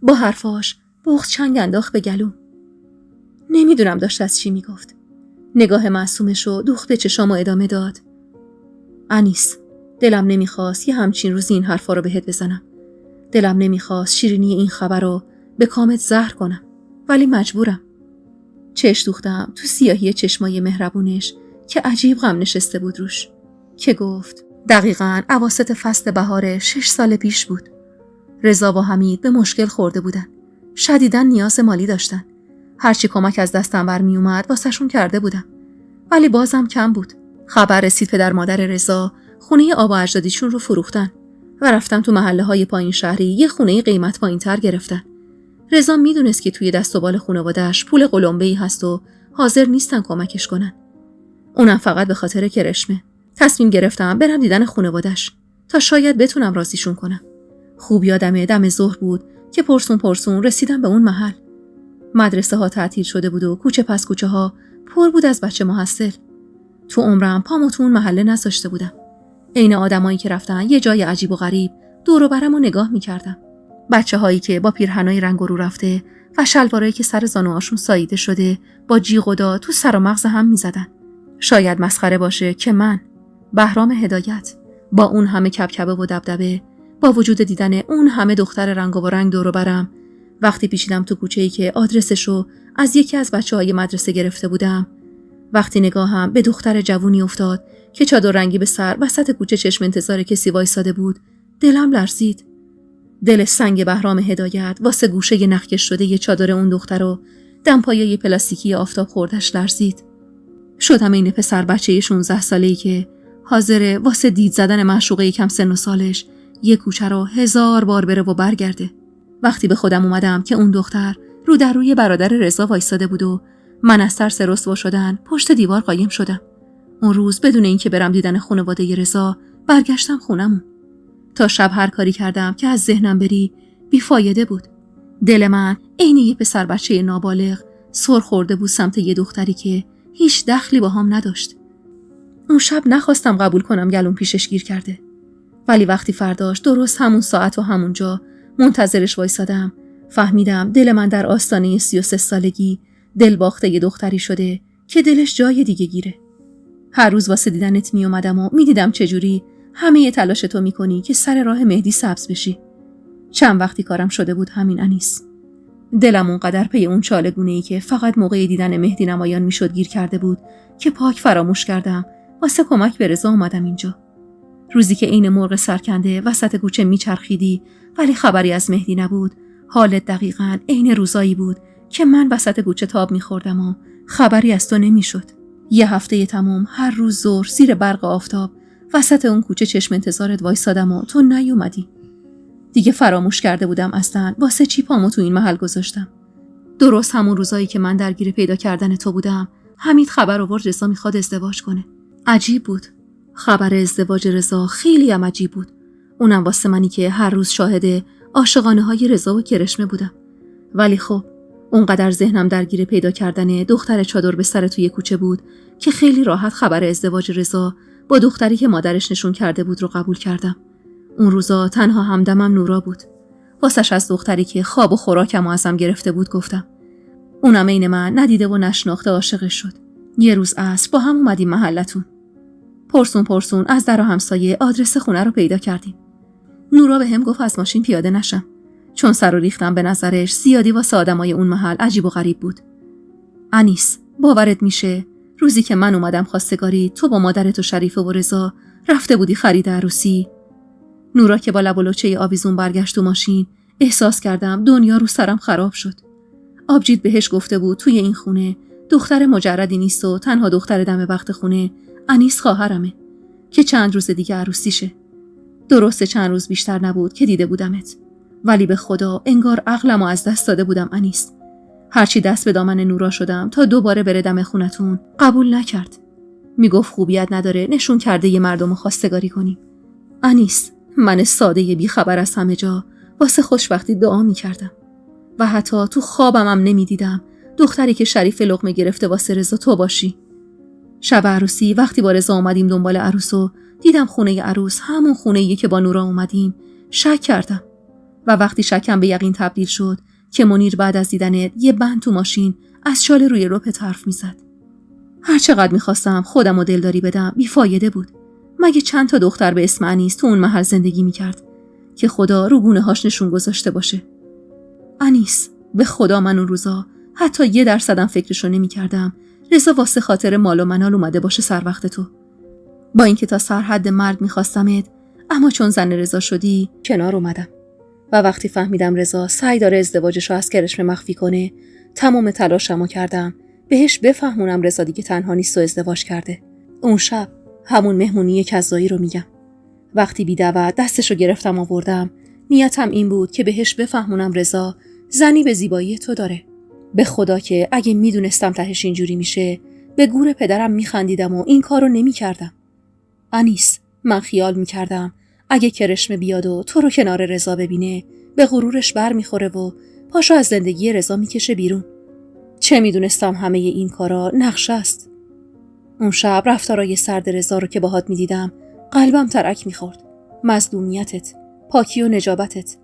با حرفاش بغض چنگ انداخت به گلوم. نمیدونم داشت از چی میگفت. نگاه معصومش رو دوخت به چشامو ادامه داد. انیس، دلم نمیخواست یه همچین روزی این حرفا رو بهت بزنم. دلم نمیخواست شیرینی این خبر رو به کامت زهر کنم. ولی مجبورم. چش دوختم تو سیاهی چشمای مهربونش که عجیب غم نشسته بود روش. که گفت دقیقاً اواسط فصل بهار 6 سال پیش بود. رضا و حمید به مشکل خورده بودن. شدیداً نیاز مالی داشتن. هرچی کمک از دستم برمی اومد واسهشون کرده بودم. ولی بازم کم بود. خبر رسید پدر مادر رضا خونه آبا اجدادیشون رو فروختن و رفتم تو محله‌های پایین شهری یه خونه قیمت پایین‌تر گرفتن. رضا میدونست که توی دست و بال خانواده‌اش پول قلمبه‌ای هست و حاضر نیستن کمکش کنن. اونم فقط به خاطر کرشمه. تصمیم گرفتم برم دیدن خانواده‌اش تا شاید بتونم راضیشون کنم. خوب یادمه دم ظهر بود که پرسون رسیدم به اون محل. مدرسه ها تعطیل شده بود و کوچه پس کوچه ها پر بود از بچه محصل. تو عمرم پامو تو اون محله نذاشته بودم. عین آدمایی که رفتن یه جای عجیب و غریب دور و برمو نگاه می‌کردم. بچه‌هایی که با پیرهنای رنگ رو رفته و شلوارایی که سر زانوهاشون ساییده شده با جیغ و داد تو سر و مغز هم می‌زدن. شاید مسخره باشه که من، بهرام هدایت، با اون همه کبکبه و دبدبه، با وجود دیدن اون همه دختر رنگ و رنگ دور و برم، وقتی پیچیدم تو کوچه‌ای که آدرسشو از یکی از بچه‌های مدرسه گرفته بودم، وقتی نگاهم به دختر جوونی افتاد که چادر رنگی به سر وسط کوچه چشم انتظار کسی وایساده بود، دلم لرزید. دل سنگ بهرام هدایت واسه گوشه نخکش شده یه چادر اون دختر و دمپایه پلاستیکی آفتاب خوردش لرزید. شدم این پسر بچه 16 ساله‌ای که حاضره واسه دید زدن معشوقه کم سن و سالش یه کوچه رو 1000 بار بره و برگرده. وقتی به خودم اومدم که اون دختر رو در روی برادر رضا وایساده بود و من از ترس رسوا شدن پشت دیوار قایم شدم. اون روز بدون اینکه برم دیدن خانواده رضا برگشتم خونمون. تا شب هر کاری کردم که از ذهنم بری بیفایده بود. دل من عین یه پسر بچه نابالغ سر خورده بود سمت یه دختری که هیچ دخلی با هم نداشت. اون شب نخواستم قبول کنم گلوم پیشش گیر کرده. ولی وقتی فرداش درست همون ساعت و همون جا منتظرش وایسادم، فهمیدم دل من در آستانه 33 سالگی دل باخته یه دختری شده که دلش جای دیگه گیره. هر روز واسه دیدنت می اومدم و می دیدم چجوری همه ی تلاش تو می کنی که سر راه مهدی سبز بشی. چند وقتی کارم شده بود همین انیس. دلم اونقدر پی اون چاله‌گونه‌ای که فقط موقع دیدن مهدی نمایان می شد گیر کرده بود که پاک فراموش کردم واسه کمک به رضا اومدم اینجا. روزی که عین مرغ سرکنده وسط کوچه می چرخیدی ولی خبری از مهدی نبود، حالت دقیقاً عین روزایی بود که من وسط کوچه تاب می خوردم و خبری از تو نمی شد. یه هفته تموم هر روز ظهر زیر برق آفتاب وسط اون کوچه چشم انتظارت وایسادم و تو نیومدی. دیگه فراموش کرده بودم اصلاً واسه چی پامو تو این محل گذاشتم. درست همون روزایی که من درگیر پیدا کردن تو بودم، حمید خبر آورد رضا میخواد ازدواج کنه. عجیب بود. خبر ازدواج رضا خیلی هم عجیب بود. اونم واسه منی که هر روز شاهد عاشقانه‌های رضا و کرشمه بودم. ولی خب اونقدر ذهنم درگیر پیدا کردن دختر چادر به سر توی کوچه بود که خیلی راحت خبر ازدواج رضا با دختری که مادرش نشون کرده بود رو قبول کردم. اون روزا تنها همدمم نورا بود. واسش از دختری که خواب و خوراکم و ازم گرفته بود گفتم. اونم عین من ندیده و نشناخته عاشقش شد. یه روز عصر با هم اومدیم محلتون. پرسون از در و همسایه آدرس خونه رو پیدا کردیم. نورا بهم گفت از ماشین پیاده نشم، چون سر و ریختم به نظرش زیادی واسه آدمای اون محل عجیب و غریب بود. انیس، باورت میشه روزی که من اومدم خواستگاری تو با مادرت و شریفه و رضا رفته بودی خرید عروسی؟ نورا که با لب و لوچه آویزون برگشت تو ماشین، احساس کردم دنیا رو سرم خراب شد. آبجید بهش گفته بود توی این خونه دختر مجردی نیست و تنها دختر دم وقت خونه انیس خواهرمه که چند روز دیگه عروسیشه. درسته چند روز بیشتر نبود که دیده بودمت، ولی به خدا انگار عقلمو از دست داده بودم انیس. هرچی دست به دامن نورا شدم تا دوباره بره دم خونتون قبول نکرد. میگفت خوبیت نداره نشون کرده یه مردمو خواستگاری کنیم. انیس، من ساده بی خبر از همه جا واسه خوشبختی دعا میکردم و حتی تو خوابم هم نمیدیدم دختری که شریف لقمه گرفته واسه رضا تو باشی. شب عروسی وقتی با رضا اومدیم دنبال عروسو دیدم خونه عروس همون خونه‌ایه که با نورا اومدیم. شک کردم و وقتی شکم به یقین تبدیل شد که منیر بعد از دیدن یه بند تو ماشین از شال روی رپ حرف میزد. هر چقدر میخواستم خودم رو دلداری بدم بیفایده بود. مگه چند تا دختر به اسم انیس تو اون محل زندگی میکرد که خدا رو گونه هاش نشون گذاشته باشه. انیس، به خدا من اون روزا حتی 1% فکرشو نمیکردم رضا واسه خاطر مال و منال اومده باشه سر وقت تو. با اینکه تا سرحد مرگ میخواستمت، اما چون زن رضا شدی کنار اومدم. و وقتی فهمیدم رضا سعی داره ازدواجشو از کرشمه مخفی کنه، تمام تلاشمو کردم بهش بفهمونم رضا دیگه تنها نیست و ازدواج کرده. اون شب، همون مهمونی کزایی رو میگم، وقتی بی دعوت دستشو گرفتم آوردم، نیتم این بود که بهش بفهمونم رضا زنی به زیبایی تو داره. به خدا که اگه میدونستم تهش اینجوری میشه، به گور پدرم میخندیدم و این کارو نمیکردم. انیس، من خیال میکردم اگه کرشمه بیاد و تو رو کنار رضا ببینه، به غرورش بر میخوره و پاشو از زندگی رضا میکشه بیرون. چه میدونستم همه این کارا نقشه است. اون شب رفتارای سرد رضا رو که باهات میدیدم، قلبم ترک میخورد. مظلومیتت، پاکی و نجابتت،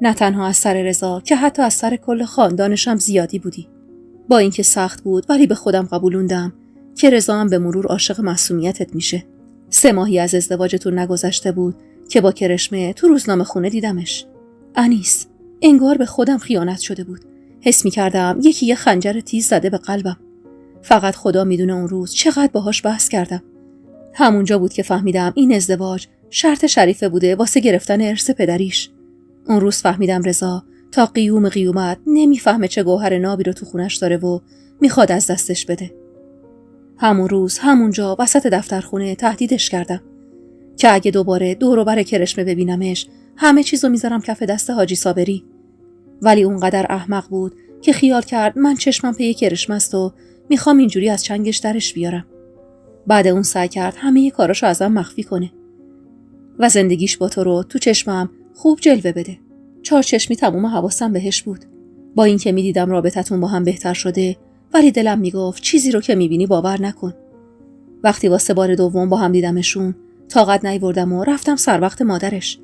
نه تنها از سر رضا که حتی از سر کل خاندانشم زیادی بودی. با اینکه سخت بود ولی به خودم قبولوندم که رضا هم به مرور عاشق معصومیتت میشه. 3 ماهی از ازدواجتون نگذشته بود که با کرشمه تو روزنامه خونه دیدمش. انیس، انگار به خودم خیانت شده بود. حس می‌کردم یکی یه خنجر تیز زده به قلبم. فقط خدا میدونه اون روز چقدر باهاش بحث کردم. همونجا بود که فهمیدم این ازدواج شرط شریفه بوده واسه گرفتن ارث پدریش. اون روز فهمیدم رضا تا قیوم قیومت نمیفهمه چه گوهر نابی رو تو خونش داره و میخواد از دستش بده. همون روز همونجا وسط دفترخونه تهدیدش کردم که اگه دوباره دور و بر کرشمه ببینمش، همه چیزو میذارم کف دست حاجی صابری. ولی اونقدر احمق بود که خیال کرد من چشمم پی کرشمه است و میخوام اینجوری از چنگش درش بیارم. بعد اون سعی کرد همه کاراشو ازم مخفی کنه و زندگیش با تو رو تو چشمم خوب جلوه بده. 4 چشمی تموم حواسم بهش بود. با اینکه میدیدم رابطتون با هم بهتر شده، ولی دلم میگفت چیزی رو که میبینی باور نکن. وقتی واسه بار دوم با هم دیدمشون، طاقت نیاوردم و رفتم سر وقت مادرش.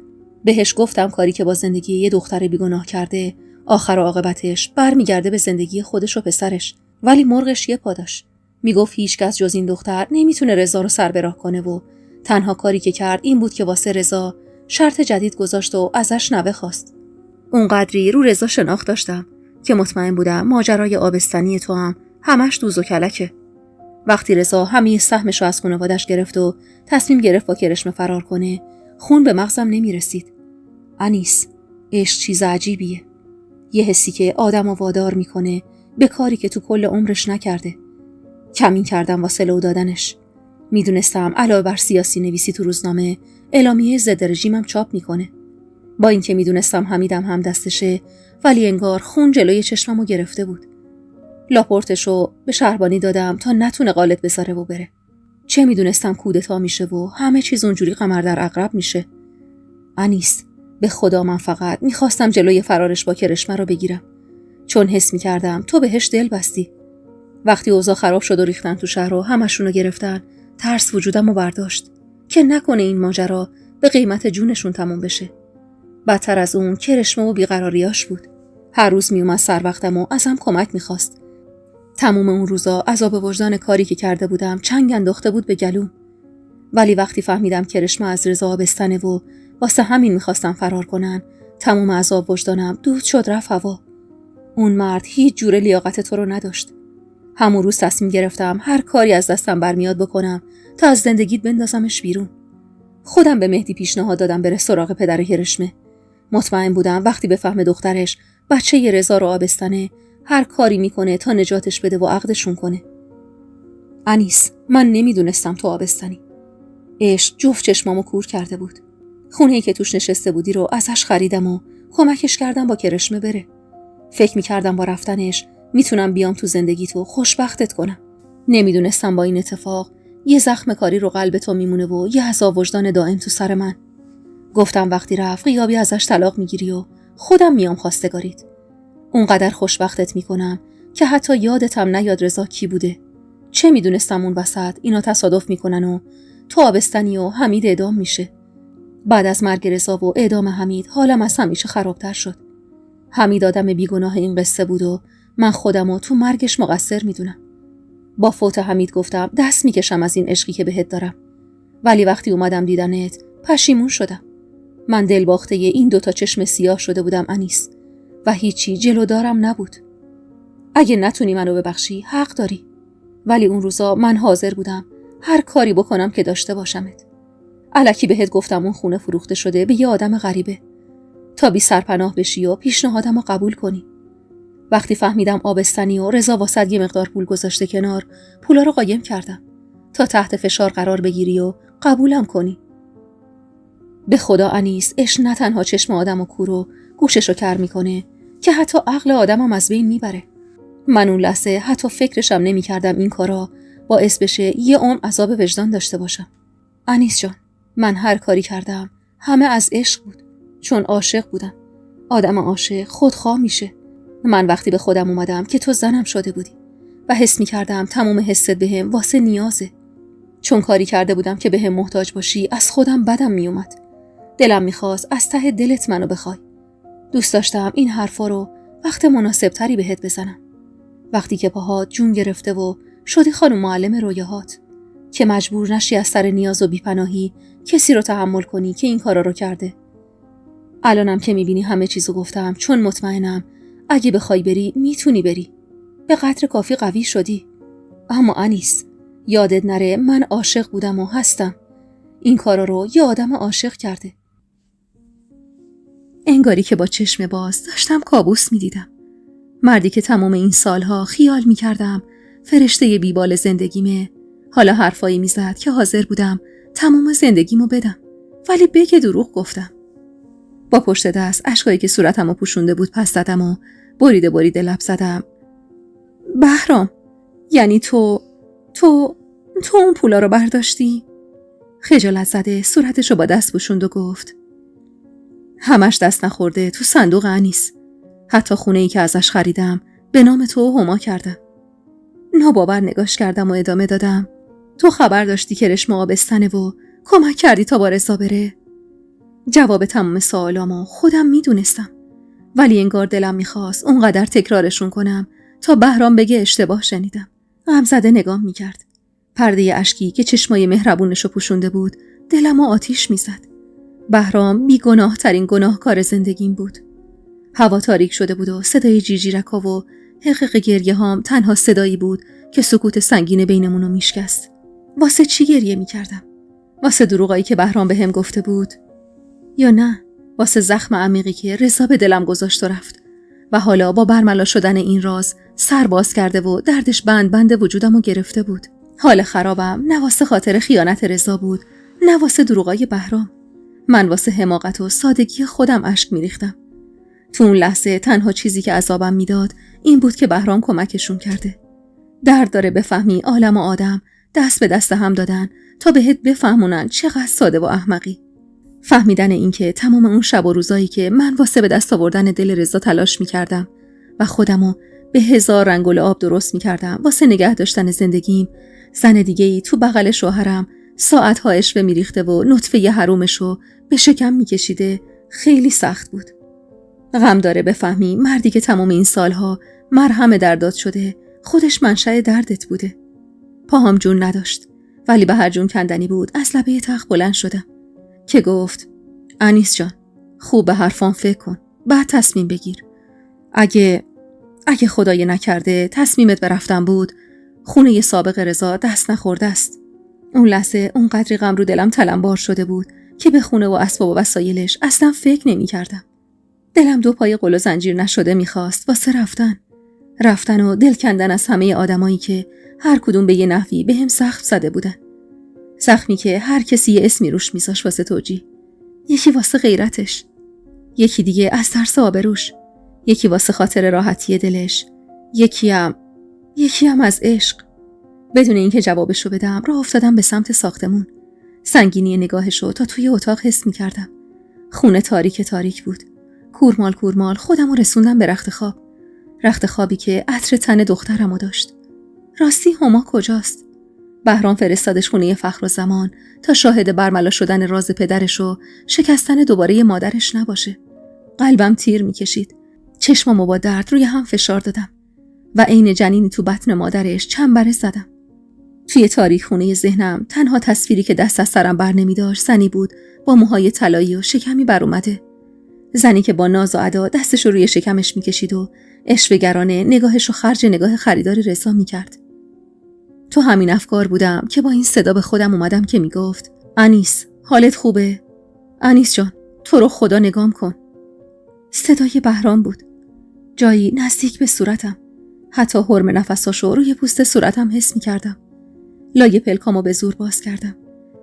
بهش گفتم کاری که با زندگی یه دختر بیگناه کرده، آخر و عاقبتش برمیگرده به زندگی خودش و پسرش. ولی مرغش یه پا داشت. میگفت هیچکس جز این دختر نمیتونه رضا رو سر به راه کنه و تنها کاری که کرد این بود که واسه رضا شرط جدید گذاشت و ازش نوه خواست. اونقدری رو رضا شناخت داشتم که مطمئن بودم ماجرای آبستنی تو هم همش دوز و کلکه. وقتی رضا همه سهمش رو از خانواده‌اش گرفت و تصمیم گرفت با کرشمه فرار کنه، خون به مغزم نمیرسید. انیس، عشق چیز عجیبیه. یه حسی که آدمو وادار میکنه به کاری که تو کل عمرش نکرده. کمین کردم واسه لو دادنش. میدونستم علاوه بر سیاسی نویسی تو روزنامه، اعلامیه ضد رژیمم چاپ میکنه. با اینکه میدونستم حمیدم هم دستشه، ولی انگار خون جلوی چشممو گرفته بود. لاپورتشو به شهربانی دادم تا نتونه قالب بذاره و بره. چه میدونستم کودتا میشه و همه چیز اونجوری قمر در عقرب میشه. انیس، به خدا من فقط میخواستم جلوی فرارش با کرشمه رو بگیرم، چون حس میکردم تو بهش دل بستی. وقتی اوضاع خراب شد و ریختن تو شهر و همشونو گرفتن، ترس وجودمو برداشت که نکنه این ماجرا به قیمت جونشون تموم بشه. بدتر از اون کرشمه و بیقراریاش بود. هر روز میومد سر وقتم و ازم کمک میخواست. تموم اون روزا عذاب وجدان کاری که کرده بودم چنگ انداخته بود به گلوم. ولی وقتی فهمیدم کرشمه از رضا آبستنه و واسه همین میخواستم فرار کنن، تموم عذاب وجدانم دود شد رفت هوا. اون مرد هیچ جوره لیاقت تو رو نداشت. همون روز تصمیم گرفتم هر کاری از دستم برمیاد بکنم تا از زندگیت بندازمش بیرون. خودم به مهدی پیشنهاد دادم بره سراغ پدر کرشمه. مطمئن بودم وقتی بفهمه دخترش بچه ی رضا رو آبستنه، هر کاری میکنه تا نجاتش بده و عقدشون کنه. انیس، من نمیدونستم تو آبستنی. عشق جفت چشمامو کور کرده بود. خونه‌ای که توش نشسته بودی رو ازش خریدم و کمکش کردم با کرشمه بره. فکر میکردم با رفتنش میتونم بیام تو زندگی تو خوشبختت کنم. نمیدونستم با این اتفاق یه زخم کاری رو قلب تو میمونه و یه عذاب وجدان دائم تو سر من. گفتم وقتی رفت غیابی ازش طلاق میگیری و خودم میام خواستگاریت. اونقدر خوشبختت میکنم که حتی یادتم نیاد رضا کی بوده. چه میدونستم اون وسط اینا تصادف میکنن و تو آبستنی و حمید اعدام میشه. بعد از مرگ رضا و اعدام حمید حالم از همیشه خرابتر شد. حمید آدم بیگناه این قصه بود و من خودمو تو مرگش مقصر میدونم. با فوت حمید گفتم دست میکشم از این عشقی که بهت دارم. ولی وقتی اومدم دیدنت پشیمون شدم. من دلباخته این 2 چشم سیاه شده بودم انیس و هیچی جلودارم نبود. اگه نتونی منو ببخشی حق داری. ولی اون روزا من حاضر بودم هر کاری بکنم که داشته باشمت. الکی بهت گفتم اون خونه فروخته شده به یه آدم غریبه تا بی سرپناه بشی و پیشنهادمو قبول کنی. وقتی فهمیدم آبستنی و رضا واسط یه مقدار پول گذاشته کنار، پولا رو قایم کردم تا تحت فشار قرار بگیری و قبولم کنی. به خدا انیس، عشق نه تنها چشم آدمو کور و گوششو کر میکنه که حتی عقل آدمم از بین میبره. من اون لحظه حتی فکرشم نمیکردم این کارا باعث بشه یه عمر عذاب وجدان داشته باشم. انیس جان، من هر کاری کردم همه از عشق بود، چون عاشق بودم. آدم عاشق خودخواه میشه. من وقتی به خودم اومدم که تو زنم شده بودی و حس میکردم تمام حست بهم واسه نیازه. چون کاری کرده بودم که بهم محتاج باشی از خودم بدم میومد. دلم میخواست از ته دلت منو بخوای. دوست داشتم این حرفا رو وقت مناسب تری بهت بزنم. وقتی که پاهات جون گرفته و شدی خانم معلم رویاهات که مجبور نشی از سر نیاز و بیپناهی کسی رو تحمل کنی که این کارا رو کرده. الانم که میبینی همه چیزو گفتم چون مطمئنم اگه بخوای بری میتونی بری. به قدر کافی قوی شدی. اما انیس، یادت نره من عاشق بودم و هستم. این کارا رو یه آدم عاشق کرده. انگاری که با چشم باز داشتم کابوس میدیدم. مردی که تمام این سالها خیال میکردم فرشته بیبال زندگیمه، حالا حرفایی میزد که حاضر بودم تمام زندگیمو بدم. ولی بگه دروغ گفتم. با پشت دست اشکایی که صورتمو پوشونده بود پس زدم و بریده لب زدم. بهرام، یعنی تو اون پولا رو برداشتی؟ خجالت زده صورتشو با دست پوشوند و گفت همش دست نخورده تو صندوق انیس. حتی خونه‌ای که ازش خریدم به نام تو هما کردم. ناباور نگاش کردم و ادامه دادم تو خبر داشتی که رشم آبستنه و کمک کردی تا با رضا بره؟ جواب تمام سوالامو خودم میدونستم، ولی انگار دلم میخواست اونقدر تکرارشون کنم تا بهرام بگه اشتباه شنیدم. غمزده نگام میکرد. پرده اشکی که چشمای مهربونشو پوشونده بود دلمو آتیش میزد. بهرام بیگناه ترین گناهکار زندگیم بود. هوا تاریک شده بود و صدای جیرجیرک‌ها و حقیق گریه هام تنها صدایی بود که سکوت سنگین بینمونو میشکست. واسه چی گریه میکردم؟ واسه دروغایی که بهرام بهم گفته بود؟ یا نه واسه زخم عمیقی که رضا به دلم گذاشت و رفت و حالا با برملا شدن این راز سر باز کرده و دردش بند وجودمو گرفته بود؟ حال خرابم نه واسه خاطر خیانت رضا بود، نه واسه دروغای بهرام. من واسه حماقت و سادگی خودم اشک میریختم. تو اون لحظه تنها چیزی که عذابم میداد این بود که بهرام کمکشون کرده. درد داره بفهمی عالم و آدم دست به دست هم دادن تا بهت بفهمونن چقدر ساده و احمقی. فهمیدن این که تمام اون شب و روزایی که من واسه به دست آوردن دل رضا تلاش میکردم و خودمو به 1000 رنگ و لعاب درست میکردم واسه نگه داشتن زندگیم، زن دیگه‌ای تو بغل شوهرم ساعت‌ها اشوه میریخته و نطفه حرومشو به شکم میکشیده، خیلی سخت بود. غم داره بفهمی مردی که تمام این سالها مرهم دردات شده خودش منشأ دردت بوده. پاهام جون نداشت، ولی به هر جون کندنی بود از لبه تخت بلند شدم که گفت انیس جان، خوب به حرفام فکر کن، بعد تصمیم بگیر. اگه خدای نکرده تصمیمت به رفتن بود، خونه سابق رضا دست نخورده است. اون لحظه اونقدری غم رو دلم تلمبار شده بود که به خونه و اسباب و وسایلش اصلا فکر نمی کردم. دلم 2 پای قل و زنجیر نشده میخواست واسه رفتن و دل کندن از همه آدمایی که هر کدوم به یه نحوی به هم زخم زده بودن. زخمی که هر کسی یه اسمی روش میذاشت واسه توجیه. یکی واسه غیرتش، یکی دیگه از ترس آبروش، یکی واسه خاطر راحتی دلش، یکی هم از عشق. بدون اینکه جوابشو بدم راه افتادم به سمت ساختمون. سنگینی نگاهشو تا توی اتاق حس میکردم. خونه تاریک بود. کورمال خودمو رسوندم به رخت خوابی که عطر تن دخترمو داشت. راستی هما کجاست؟ بهرام فرستادش خونه فخرالزمان تا شاهد برملا شدن راز پدرش و شکستن دوباره مادرش نباشه. قلبم تیر میکشید. چشمامو با درد روی هم فشار دادم و عین جنینی تو بطن مادرش چنبره زدم. توی تاریک خونه ذهنم تنها تصویری که دست از سرم بر نمی داشت زنی بود با موهای طلایی و شکمی بر اومده. زنی که با ناز و ادا دستشو روی شکمش میکشید و عشوه‌گرانه نگاهشو خرج نگاه خریدار رضا میکرد. تو همین افکار بودم که با این صدا به خودم اومدم که میگفت انیس حالت خوبه؟ انیس جان تو رو خدا نگام کن. صدای بهرام بود. جایی نزدیک به صورتم. حتی حرم نفساشو روی پوست صورتم حس میکردم. لای پلکامو به زور باز کردم.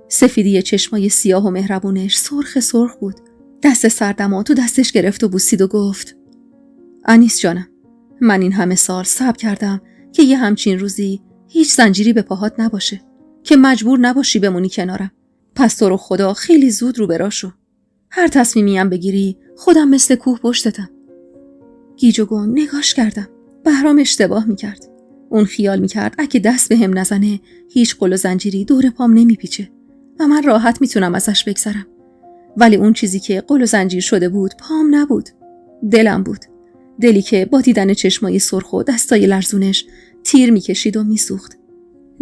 سفیدی چشمای سیاه و مهربونش سرخ بود. دست سردمو تو دستش گرفت و بوسید و گفت انیس جانم، من این همه سال صبر کردم که یه همچین روزی هیچ زنجیری به پاهات نباشه که مجبور نباشی بمونی کنارم. پس تو رو خدا خیلی زود رو براشو. هر تصمیمیم بگیری خودم مثل کوه پشتتم. گیج و گون نگاش کردم. بهرام اشتباه میکرد. اون خیال میکرد اگه دست به هم نزنه هیچ قل و زنجیری دور پام نمیپیچه و من راحت میتونم ازش بگذرم. ولی اون چیزی که قل و زنجیر شده بود پام نبود، دلم بود. دلی که با دیدن چشمای سرخ و دستای لرزونش تیر میکشید و میسوخت.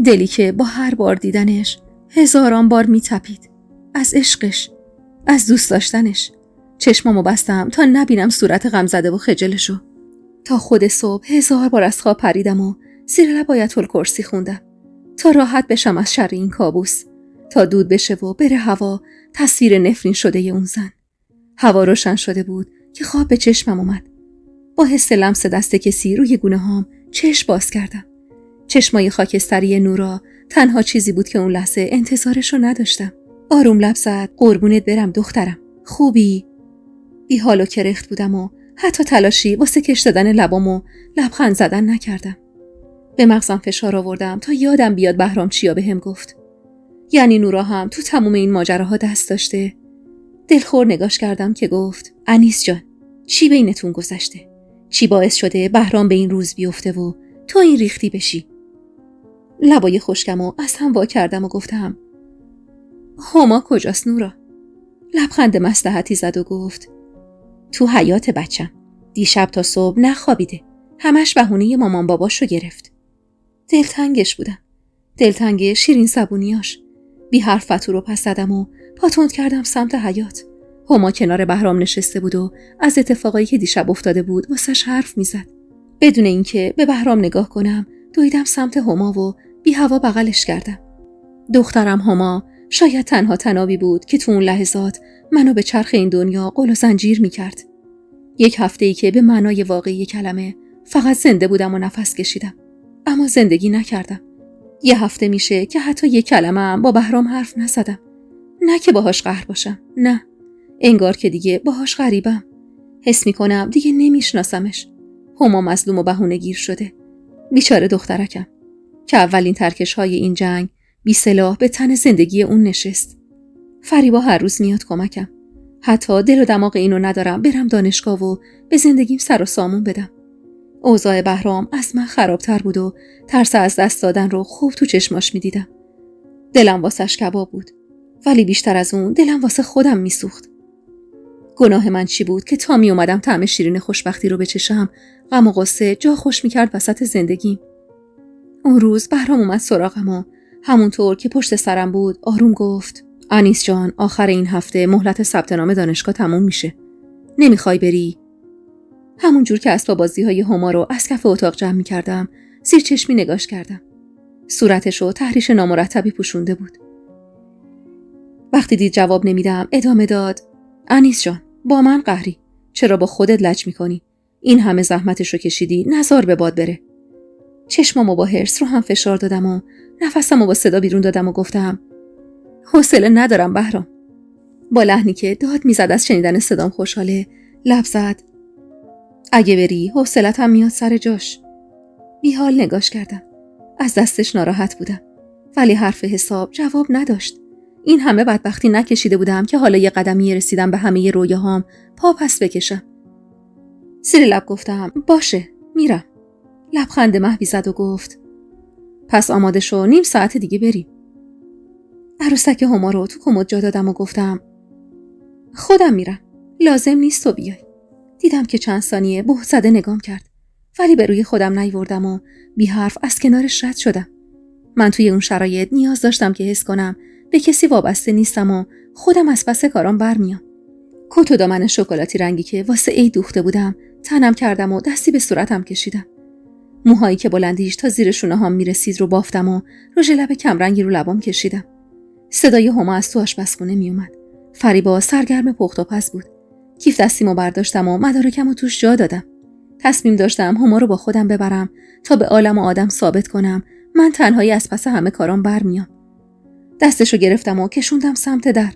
دلی که با هر بار دیدنش هزاران بار میتپید. از عشقش، از دوست داشتنش. چشمامو بستم تا نبینم صورت غمزده و خجلشو. تا خود صبح 1000 بار از خواب پریدم و زیر لب آیت الکرسی خوندم تا راحت بشم از شر این کابوس، تا دود بشه و بره هوا تصویر نفرین شده اون زن. هوا روشن شده بود که خواب به چشمم اومد. با حس لمس دست کسی روی گونه هام چشم باز کردم. چشمای خاکستری نورا تنها چیزی بود که اون لحظه انتظارشو نداشتم. آروم لب زد قربونت برم دخترم، خوبی؟ بی حال و کرخت بودم و حتی تلاشی واسه کش دادن لبام و لبخند زدن نکردم. به مغزم فشار آوردم تا یادم بیاد بهرام چیا بهم گفت. یعنی نورا هم تو تموم این ماجراها دست داشته؟ دلخور نگاش کردم که گفت انیس جان، چی بینتون گذشته؟ چی باعث شده بهرام به این روز بیفته و تو این ریختی بشی؟ لبای خشکمو از هم وا کردم و گفتم هما کجاست نورا؟ لبخند مصلحتی زد و گفت تو حیاط بچم، دیشب تا صبح نخوابیده، همش بهونه مامان باباشو گرفت. دلتنگش بودم، دلتنگ شیرین صبونیاش. بی حرف فتو رو پس زدم و پاتوند کردم سمت حیاط. هما کنار بهرام نشسته بود و از اتفاقایی که دیشب افتاده بود واسش حرف میزد. بدون اینکه به بهرام نگاه کنم دویدم سمت هما و بی هوا بغلش کردم. دخترم هما شاید تنها تنابی بود که تو اون لحظات منو به چرخ این دنیا قل و زنجیر میکرد. 1 هفته‌ای که به معنای واقعی کلمه فقط زنده بودم و نفس کشیدم، اما زندگی نکردم. 1 هفته میشه که حتی 1 کلمه هم با بهرام حرف نزدم. نه که باهاش قهر باشم، نه، انگار که دیگه باهاش غریبم. حس میکنم دیگه نمیشناسمش. هما مظلوم و بهونه گیر شده. بیچاره دخترکم که اولین ترکش های این جنگ بی سلاح به تن زندگی اون نشست. فریبا هر روز میاد کمکم. حتی دل و دماغ اینو ندارم برم دانشگاه و به زندگیم سر و سامون بدم. اوضاع بهرام از من خرابتر بود و ترس از دست دادن رو خوب تو چشماش میدیدم. دلم واسش کباب بود، ولی بیشتر از اون دلم واسه خودم میسوخت. گناه من چی بود که تا می اومدم طعم شیرین خوشبختی رو بچشم غم و غصه جا خوش میکرد وسط زندگیم. اون روز بهرام اومد سراغم و همونطور که پشت سرم بود آروم گفت انیس جان، آخر این هفته مهلت ثبت نام دانشگاه تموم میشه. نمیخوای بری؟ همون جور که اسباب بازی‌های هما رو از کف اتاق جمع می‌کردم، زیر چشمی نگاش کردم. صورتشو تحریش نامرتبی پوشونده بود. وقتی دید جواب نمیدم، ادامه داد: انیس جان، با من قهری. چرا با خودت لج می‌کنی؟ این همه زحمتشو کشیدی، نذار به باد بره. چشمامو با حرص رو هم فشار دادم و نفسمو با صدا بیرون دادم و گفتم: حوصله ندارم بهرام. با لحنی که داد میزد از شنیدن صدام خوشحاله، لب زد: اگه بری حوصله‌ام میاد سر جاش. بی حال نگاش کردم. از دستش ناراحت بودم، ولی حرف حساب جواب نداشت. این همه بدبختی نکشیده بودم که حالا یه قدمی رسیدم به همه رویاهام پا پس بکشم. زیر لب گفتم: باشه، میرم. لبخند محوی زد و گفت: پس آماده شو، نیم ساعت دیگه بریم. عروسک هما رو تو کمد جا دادم و گفتم خودم میرم، لازم نیست تو بیای. دیدم که چند ثانیه بهت زده نگام کرد، ولی به روی خودم نیوردم و بی حرف از کنارش رد شدم. من توی اون شرایط نیاز داشتم که حس کنم به کسی وابسته نیستم و خودم از پس کارام برمیام. کت و دامن شکلاتی رنگی که واسه عید دوخته بودم تنم کردم و دستی به صورتم کشیدم. موهایی که بلندیش تا زیر شونه‌هام میرسید رو بافتم و رژ لب کمرنگی رو لبام کشیدم. صدای هما از تو آشپزخونه میومد. فریبا سرگرم پخت و پز بود. کیف دستیمو برداشتم و مدارکمو توش جا دادم. تصمیم داشتم هما رو با خودم ببرم تا به عالم و آدم ثابت کنم من تنهایی از پس همه کارام برمیام. دستشو گرفتم و کشوندم سمت در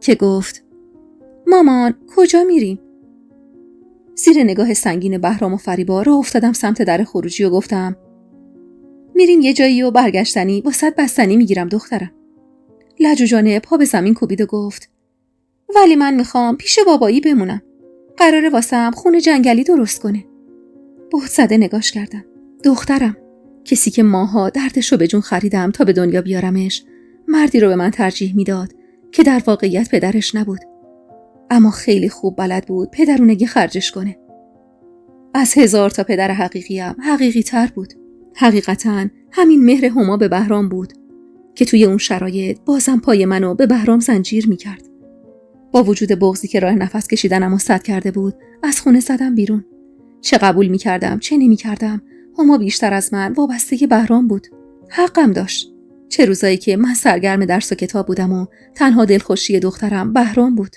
که گفت مامان کجا میریم؟ زیر نگاه سنگین بهرام و فریبا راه افتادم سمت در خروجی و گفتم میریم یه جایی و برگشتنی واسط بستنی میگیرم دخترم. لجوجانه پا به زمین کوبید و گفت ولی من میخوام پیش بابایی بمونم. قراره واسم خونه جنگلی درست کنه. بهت زده نگاش کردم. دخترم، کسی که ماها دردشو به جون خریدم تا به دنیا بیارمش، مردی رو به من ترجیح میداد که در واقعیت پدرش نبود. اما خیلی خوب بلد بود پدرونگی خرجش کنه. از 1000 تا پدر حقیقیم حقیقی تر بود. حقیقتاً همین مهر هما به بهرام بود که توی اون شرایط بازم پای منو به بهرام زنجیر میکرد. با وجود بغضی که راه نفس کشیدنمو سد کرده بود از خونه زدم بیرون. چه قبول میکردم چه نمیکردم هما بیشتر از من وابسته بهرام بود. حقم داشت. چه روزایی که من سرگرم درس و کتاب بودم و تنها دلخوشی دخترم بهرام بود.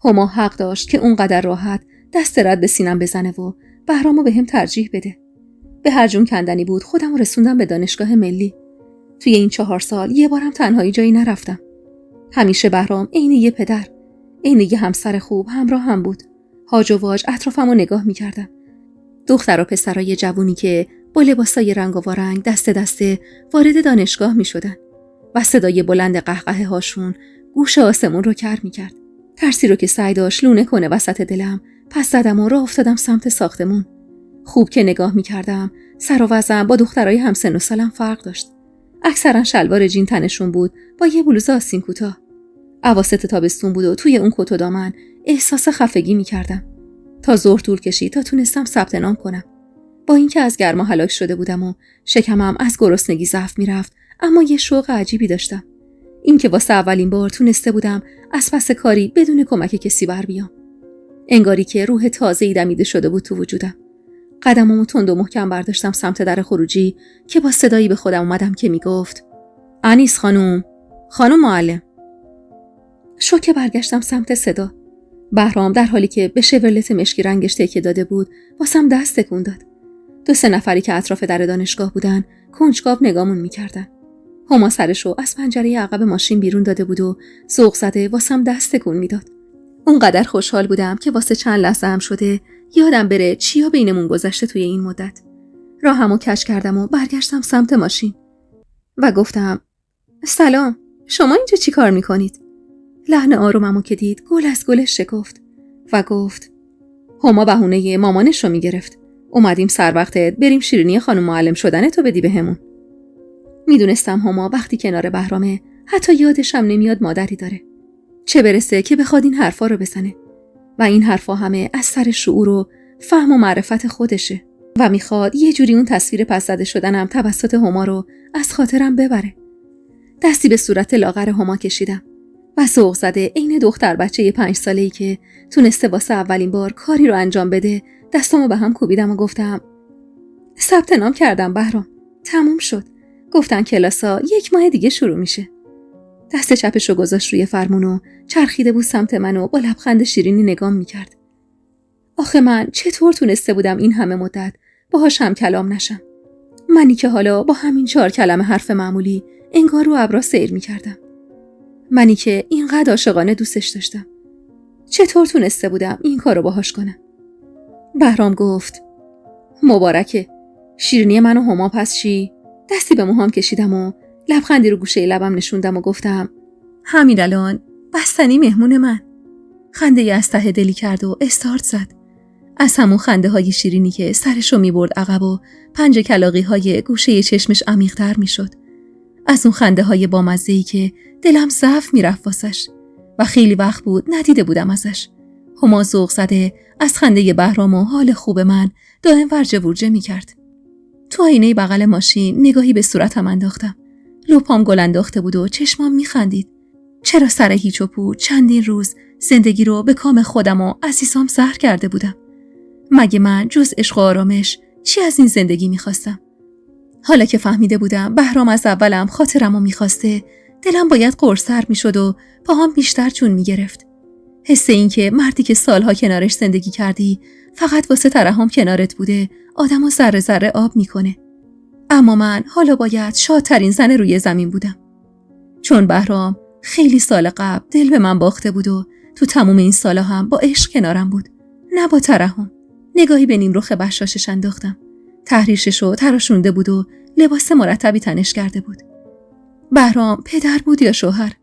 هما حق داشت که اونقدر راحت دست رد به سینم بزنه و بهرامو بهم ترجیح بده. به هر جون کندنی بود خودمو رسوندم به دانشگاه ملی. توی این 4 سال یه بارم تنهایی جایی نرفتم. همیشه بهرام عین یه پدر، عین یه همسر خوب همراه هم بود. هاج و واج اطرافمو نگاه می‌کردم. دختر و پسرای جوونی که با لباسای رنگاوارنگ دست دسته وارد دانشگاه می‌شدن و صدای بلند قهقه هاشون گوش آسمون رو کر می‌کرد. ترسی رو که سعی داشت لونه کنه وسط دلم پس زدم و راه افتادم سمت ساختمون. خوب که نگاه می‌کردم سر و وضعم با دخترای همسن و سالم فرق داشت. اکثرا شلوار جین تنشون بود با یه بلوز آستین کوتاه. اواسط تابستون بود و توی اون کت و دامن احساس خفگی می‌کردم. تا ظهر طول کشید تا تونستم ثبت نام کنم. با اینکه از گرما هلاک شده بودم و شکمم از گرسنگی ضعف می‌رفت، اما یه شوق عجیبی داشتم. اینکه واسه اولین بار تونسته بودم از پس کاری بدون کمک کسی بر بیام. انگاری که روح تازه‌ای دمیده شده بود تو وجودم. قدممو تند و محکم برداشتم سمت در خروجی که با صدایی به خودم اومدم که میگفت انیس خانم معلم. شوکه برگشتم سمت صدا. بهرام در حالی که به شورلت مشکی رنگش تکیه داده بود واسم دست تکون داد. 2-3 نفری که اطراف در دانشگاه بودن کنجکاو نگامون میکردن. هما سرشو از پنجره عقب ماشین بیرون داده بود و ذوق زده واسم دست تکون میداد. اونقدر خوشحال بودم که واسه چند لحظه هم شده یادم بره چیا بینمون گذشته توی این مدت. راهمو کج کردم و برگشتم سمت ماشین و گفتم سلام، شما اینجا چی کار میکنید؟ لحن آروممو که دید گل از گلش شکفت و گفت هما بهونه مامانش رو میگرفت. اومدیم سر وقتت بریم شیرینی خانم معلم شدن تو بدی بهمون. میدونستم هما وقتی کنار بهرامه حتی یادشم نمیاد مادری داره. چه برسه که بخواد این حرفا رو بزنه. و این حرفا همه از سر شعور و فهم و معرفت خودشه و میخواد یه جوری اون تصویر پس زده شدنم توسط هما رو از خاطرم ببره. دستی به صورت لاغر هما کشیدم و ذوق زده عین دختر بچه 5 ساله‌ای که تونسته واسه اولین بار کاری رو انجام بده دستامو به هم کوبیدم و گفتم ثبت نام کردم بهرام، تموم شد. گفتن کلاسا 1 ماه دیگه شروع میشه. دست چپش رو گذاشت روی فرمون و چرخیده بود سمت من و با لبخند شیرینی نگام میکرد. آخه من چطور تونسته بودم این همه مدت باهاش هم کلام نشم؟ منی که حالا با همین 4 کلمه حرف معمولی انگار رو ابرا سیر میکردم. منی که اینقدر عاشقانه دوستش داشتم. چطور تونسته بودم این کارو باهاش کنم؟ بهرام گفت مبارکه. شیرینی من و هما پس چی؟ دستی به موهام کشیدم و لبخندی رو گوشه لبم نشوندم و گفتم همین الان بستنی مهمون من. خنده ای از ته دلی کرد و استارت زد. از همون خنده های شیرینی که سرشو میبرد عقب و پنجه کلاغی های گوشه چشمش عمیق‌تر میشد. از اون خنده های بامزه‌ای که دلم ضعف میرفت واسش و خیلی وقت بود ندیده بودم ازش. هما ذوق زده از خنده بهرام و حال خوب من دائم ورجه ورجه میکرد. تو آینه بغل ماشین نگاهی به صورتم انداختم. لپام گل انداخته بود و چشمام میخندید. چرا سر هیچ و پوچ چندین روز زندگی رو به کام خودم و عزیزام زهر کرده بودم؟ مگه من جز عشق و آرامش چی از این زندگی میخواستم؟ حالا که فهمیده بودم بهرام از اولم خاطرمو میخواسته، دلم باید قرص‌تر میشد و پاهام بیشتر جون میگرفت. حس این که مردی که سالها کنارش زندگی کردی فقط واسه ترحم کنارت بوده آدمو ذره ذره آب میکنه. اما من حالا باید شادترین زن روی زمین بودم. چون بهرام خیلی سال قبل دل به من باخته بود و تو تموم این سالا هم با عشق کنارم بود، نه با ترحم. نگاهی به نیمرخ بشاشش انداختم. تحریششو تراشونده بود و لباس مرتبی تنش کرده بود. بهرام پدر بود یا شوهر؟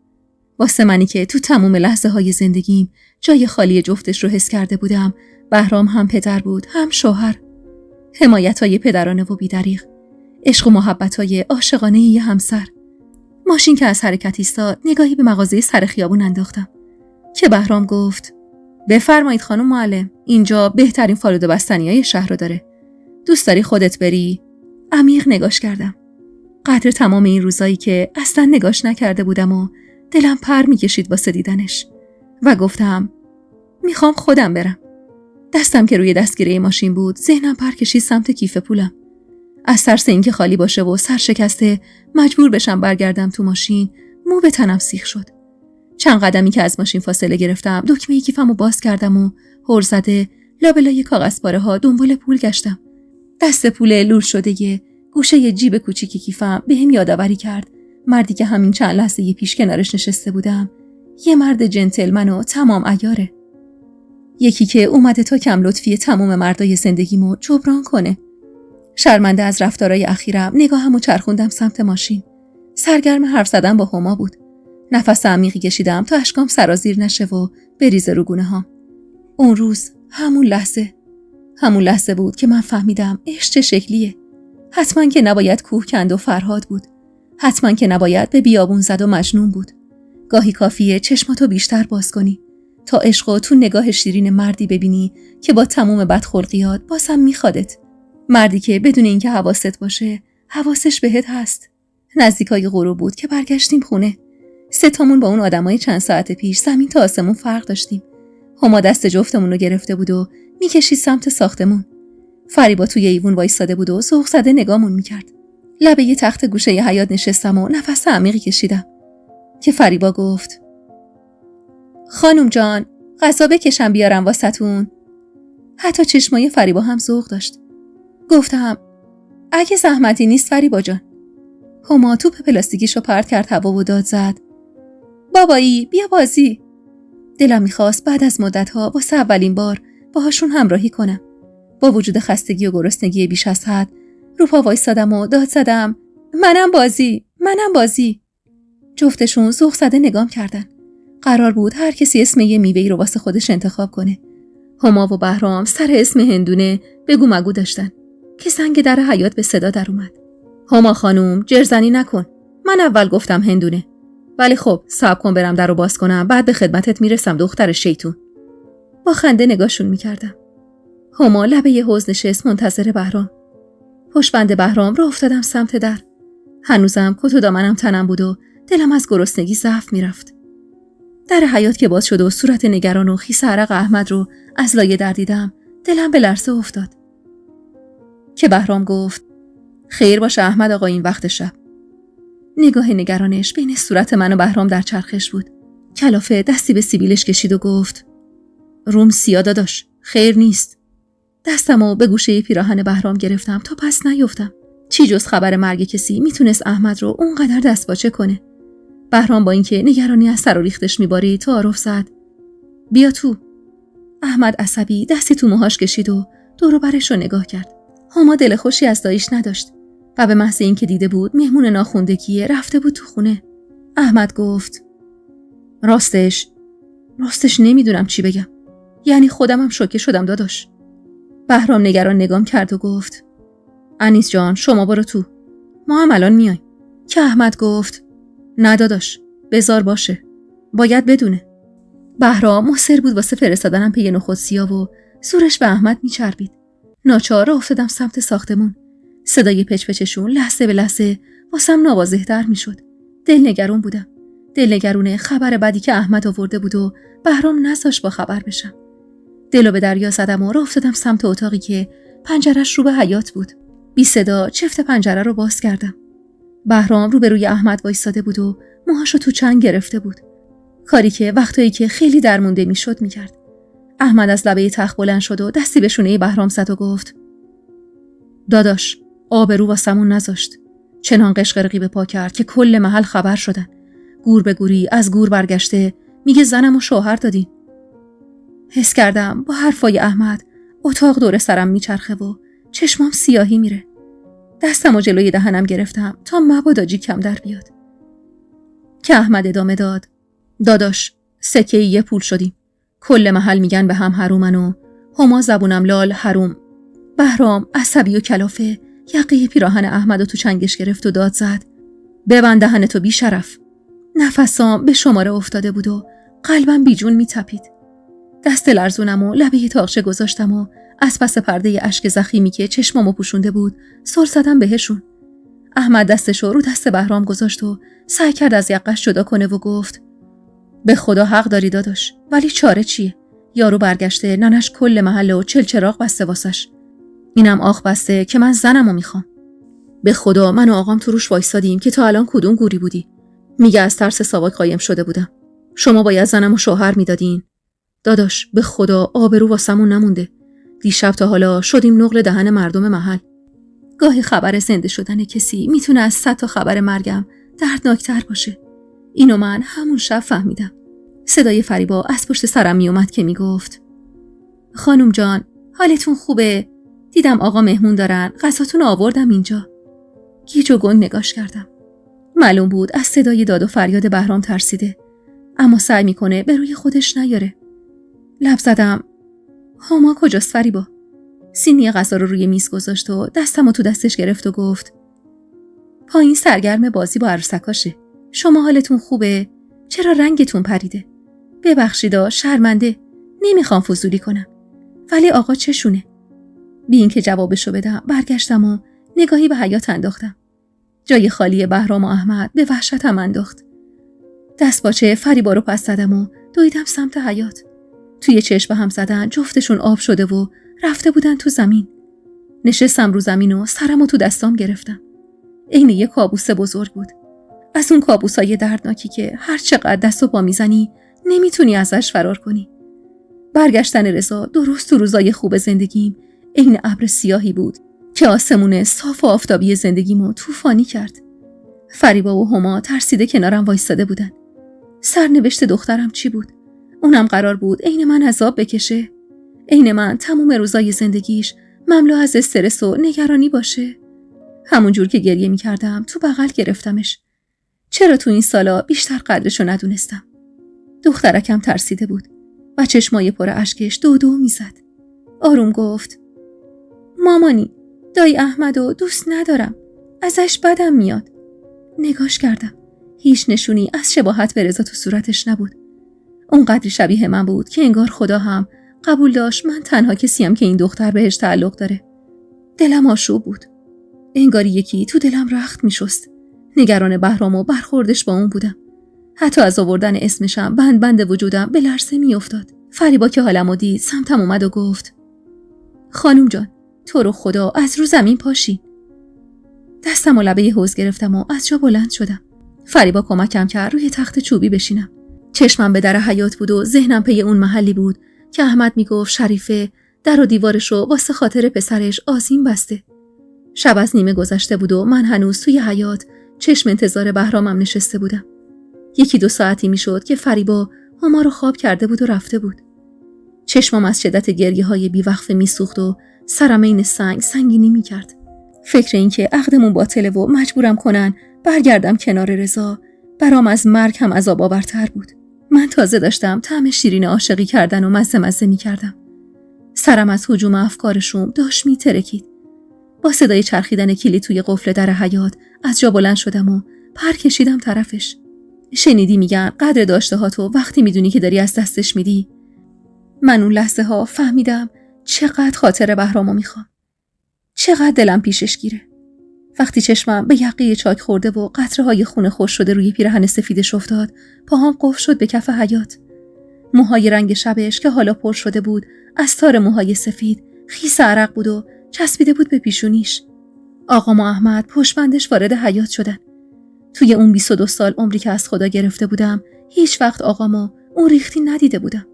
واسه منی که تو تموم لحظه های زندگیم جای خالی جفتش رو حس کرده بودم، بهرام هم پدر بود هم شوهر. حمایت های پدرانه و بی‌دریغ، عشق و محبت های عاشقانه ی همسر. ماشین که از حرکت ایستاد نگاهی به مغازه سر خیابون انداختم که بهرام گفت بفرمایید خانم معلم، اینجا بهترین فالودو بستنیای شهر رو داره. دوست داری خودت بری؟ عمیق نگاش کردم. قدر تمام این روزایی که اصلا نگاش نکرده بودم و دلم پر میکشید واسه دیدنش و گفتم میخوام خودم برم. دستم که روی دستگیره ماشین بود ذهنم پر کشید سمت کیف پولم. از ترس اینکه خالی باشه و سر شکسته مجبور بشم برگردم تو ماشین، مو به تنم سیخ شد. چند قدمی که از ماشین فاصله گرفتم دکمه کیفمو باز کردم و هر زده لابلای کاغذ پاره ها دنبال پول گشتم. دست پول لور شده گوشه جیب کوچیک کیفم بهم یادآوری کرد مردی که همین چند لحظه پیش کنارش نشسته بودم یه مرد جنتلمن و تمام عیاره. یکی که اومده تا کم لطفی تمام مردای زندگیمو جبران کنه. شرمنده از رفتارای اخیرم نگاهمو چرخوندم سمت ماشین. سرگرم حرف زدن با هما بود. نفس عمیقی کشیدم تا اشکام سرازیر نشه و بریزه رو گونه هام. اون روز همون لحظه بود که من فهمیدم عشق چه شکلیه. حتما که نباید کوه کند و فرهاد بود. حتما که نباید به بیابون زد و مجنون بود. گاهی کافیه چشماتو بیشتر باز کنی تا عشقو تو نگاه شیرین مردی ببینی که با تموم بدخلقیات بازم میخوادت. مردی که بدون اینکه حواست باشه حواسش بهت هست. نزدیکای غروب بود که برگشتیم خونه. سه تامون با اون آدمای چند ساعت پیش زمین تا آسمون فرق داشتیم. هما دست جفتمون رو گرفته بود و میکشید سمت ساختمون. فریبا توی ایوون وایساده بود و ذوق زده نگامون میکرد. لبه یه تخت گوشه ی حیاط نشستم و نفس عمیقی کشیدم که فریبا گفت خانم جان، غذا بکشم بیارم واسطون. حتی چشمای فریبا هم ذوق داشت. گفتم اگه زحمتی نیست فریبا جان. هما توپ پلاستیکیشو پرت کرد هوا و داد زد بابایی بیا بازی. دلم میخواست بعد از مدتها واسه اولین بار باهاشون همراهی کنم. با وجود خستگی و گرسنگی بیش از حد رو پا وایسادم و داد زدم منم بازی. جفتشون ذوق زده نگام کردن. قرار بود هر کسی اسم یه میوه‌ای رو واسه خودش انتخاب کنه. هما و بهرام سر اسم هندونه بگو مگو داشتن که زنگ در حیاط به صدا در اومد. هما خانوم جرزنی نکن، من اول گفتم هندونه، ولی خب صبر کن برم در رو باز کنم بعد به خدمتت میرسم دختر شیطون. با خنده نگاهشون میکردم. هما لبه یه حوض نشست منتظر بهرام. پشتبند بهرام را افتادم سمت در. هنوزم کت و دامنم تنم بود و دلم از گرسنگی ضعف میرفت. در حیاط که باز شد و صورت نگران و خیس عرق احمد رو از لایه در دیدم دلم به لرزه افتاد. که بهرام گفت خیر باشه احمد آقا این وقت شب. نگاه نگرانش بین صورت من و بهرام در چرخش بود. کلافه دستی به سیبیلش کشید و گفت روم سیاه داداش، خیر نیست. دستمو به گوشه پیراهن بهرام گرفتم تا پس نیفتم. چی جز خبر مرگ کسی میتونست احمد رو اونقدر دستپاچه کنه؟ بهرام با اینکه نگرانی از سر و ریختش میبارید تعارف زد بیا تو. احمد عصبی دستی تو موهاش کشید و دور و برش رو نگاه کرد. هما دل خوشی از داییش نداشت و به محض اینکه دیده بود مهمون ناخوندگیه رفته بود تو خونه. احمد گفت راستش نمیدونم چی بگم. یعنی خودم هم شوکه شدم داداش. بهرام نگران نگام کرد و گفت انیس جان شما برو تو، ما هم الان میایم. که احمد گفت نه داداش بذار باشه، باید بدونه. بهرام مصر بود واسه فرستادنم پی نخود سیاه و زورش به احمد میچربید. ناچار افتادم سمت ساختمون. صدای پچ‌پچشون لحظه به لحظه واسم ناواضح‌تر میشد. دلنگرون بودم. دلنگرونه خبر بدی که احمد آورده بود و بهرام نذاشت با خبر بشم. دلو به دریا زدم و راه افتادم سمت اتاقی که پنجره‌اش رو به حیاط بود. بی صدا چفت پنجره رو باز کردم. بهرام روبروی احمد وایساده بود و موهاشو تو چنگ گرفته بود. کاری که وقتایی که خیلی درمونده میشد میکرد. احمد از لبه تخت بلند شد و دستی به شونه بهرام زد و گفت داداش آبرو واسمون نذاشت. چنان قشقرقی به پا کرد که کل محل خبر شدن. گور به گوری از گور برگشته میگه زنم و شوهر دادین. حس کردم با حرفای احمد اتاق دور سرم میچرخه و چشمام سیاهی میره. دستم و جلوی دهنم گرفتم تا مبادا جیک کم در بیاد. که احمد ادامه داد داداش سکه یه پول شدیم. کل محل میگن به هم حرومن و هما زبونم لال حروم. بهرام عصبی و کلافه یقه پیراهن احمدو تو چنگش گرفت و داد زد ببند دهنتو بی شرف. نفسام به شماره افتاده بود و قلبم بیجون میتپید. دست لرزونم و لبه تاقچه گذاشتم و از پس پرده اشک زخیمی که چشمامو پوشونده بود سر زدم بهشون. احمد دستشو رو دست بهرام گذاشت و سعی کرد از یقش جدا کنه و گفت به خدا حق داری داداش، ولی چاره چیه؟ یارو برگشته ننش کل محله و چلچراغ بسته واسش. اینم آخ بسته که من زنمو میخوام. به خدا من و آقام تو روش وایسادیم که تا الان کدوم گوری بودی؟ میگه از ترس ساواک قایم شده بودم. شما باید زنمو شوهر میدادین. داداش به خدا آبرو واسمون نمونده. دیشب تا حالا شدیم نقل دهن مردم محل. گاهی خبر زنده شدن کسی میتونه از 100 تا خبر مرگم دردناکتر باشه. اینو من همون شب فهمیدم. صدای فریبا از پشت سرم میومد که میگفت خانم جان حالتون خوبه؟ دیدم آقا مهمون دارن، غذاتون آوردم اینجا. گیج و گنگ نگاش کردم. معلوم بود از صدای داد و فریاد بهرام ترسیده، اما سعی میکنه به روی خودش نیاره. لب زدم هما کجاست فریبا؟ سینی غذا رو روی میز گذاشت و دستمو تو دستش گرفت و گفت پایین سرگرم بازی با عروسکاشه. شما حالتون خوبه؟ چرا رنگتون پریده؟ ببخشیدا شرمنده، نمیخوام فضولی کنم، ولی آقا چشونه؟ بی این که جوابشو بدم برگشتم و نگاهی به حیاط انداختم. جای خالی بهرام و احمد به وحشتم انداخت. دست باچه فریبا رو پس زدم و دویدم سمت حیاط. توی چشم به هم زدن جفتشون آب شده و رفته بودن تو زمین. نشستم رو زمین و سرمو تو دستام گرفتم. عین یه کابوس بزرگ بود. از اون کابوسای دردناکی که هر چقدر دست و پا میزنی نمیتونی ازش فرار کنی. برگشتن رضا درست تو روزای خوب زندگیم عین ابر سیاهی بود که آسمون صاف و آفتابی زندگیمو طوفانی کرد. فریبا و هما ترسیده کنارم وایستاده بودن. سرنوشت دخترم چی بود؟ اونم قرار بود عین من عذاب بکشه؟ عین من تموم روزای زندگیش مملو از استرس و نگرانی باشه؟ همونجور که گریه میکردم تو بغل گرفتمش. چرا تو این سالا بیشتر قدرشو ندونستم؟ دخترکم ترسیده بود و چشمای پر اشکش دو دو میزد. آروم گفت مامانی دایی احمدو دوست ندارم، ازش بدم میاد. نگاش کردم. هیچ نشونی از شباهت به رضا تو صورتش نبود. اونقدر شبیه من بود که انگار خدا هم قبول داشت من تنها کسیم که این دختر بهش تعلق داره. دلم آشوب بود. انگاری یکی تو دلم رخت میشست. نگران بهرام و برخوردش با اون بودم. حتی از آوردن اسمشم بند وجودم به لرزه میافتاد. فریبا که حالمو دید سمتم اومد و گفت خانم جان تو رو خدا از رو زمین پاشین. دستم و لبه حوض گرفتم و از جا بلند شدم. فریبا کمکم کرد روی تخت چوبی بشینم. چشمم به در حیاط بود و ذهنم پی اون محلی بود که احمد میگفت شریفه در و دیوارشو واسه خاطر پسرش آذین بسته. شب از نیمه گذشته بود و من هنوز توی حیاط چشم انتظار بهرامم نشسته بودم. 1-2 ساعتی میشد که فریبا هما رو خواب کرده بود و رفته بود. چشمم از شدت گریه‌های بی‌وقفه میسوخت و سرم عین سنگینی میکرد. فکر این که عقدمون باطله و مجبورم کنن برگردم کنار رضا برام از مرگ هم عذاب آورتر بود. من تازه داشتم طعم شیرین عاشقی کردن و مزه میکردم. سرم از هجوم افکار شوم داشت میترکید. با صدای چرخیدن کلید توی قفل در حیاط از جا بلند شدم و پر کشیدم طرفش. شنیدی میگن قدر داشته ها تو وقتی میدونی که داری از دستش میدی؟ من اون لحظه ها فهمیدم چقدر خاطر بهرامو میخوام. چقدر دلم پیشش گیره. وقتی چشمم به یقه چاک خورده و قطره‌های خون خوش شده روی پیرهن سفیدش افتاد، پاهام قفل شد به کف حیاط. موهای رنگ شبش که حالا پر شده بود از تار موهای سفید خیس عرق بود و چسبیده بود به پیشونیش. آقام و احمد پشتبندش وارد حیاط شدن. توی اون 22 سال عمری که از خدا گرفته بودم هیچ وقت آقامو اون ریختی ندیده بودم.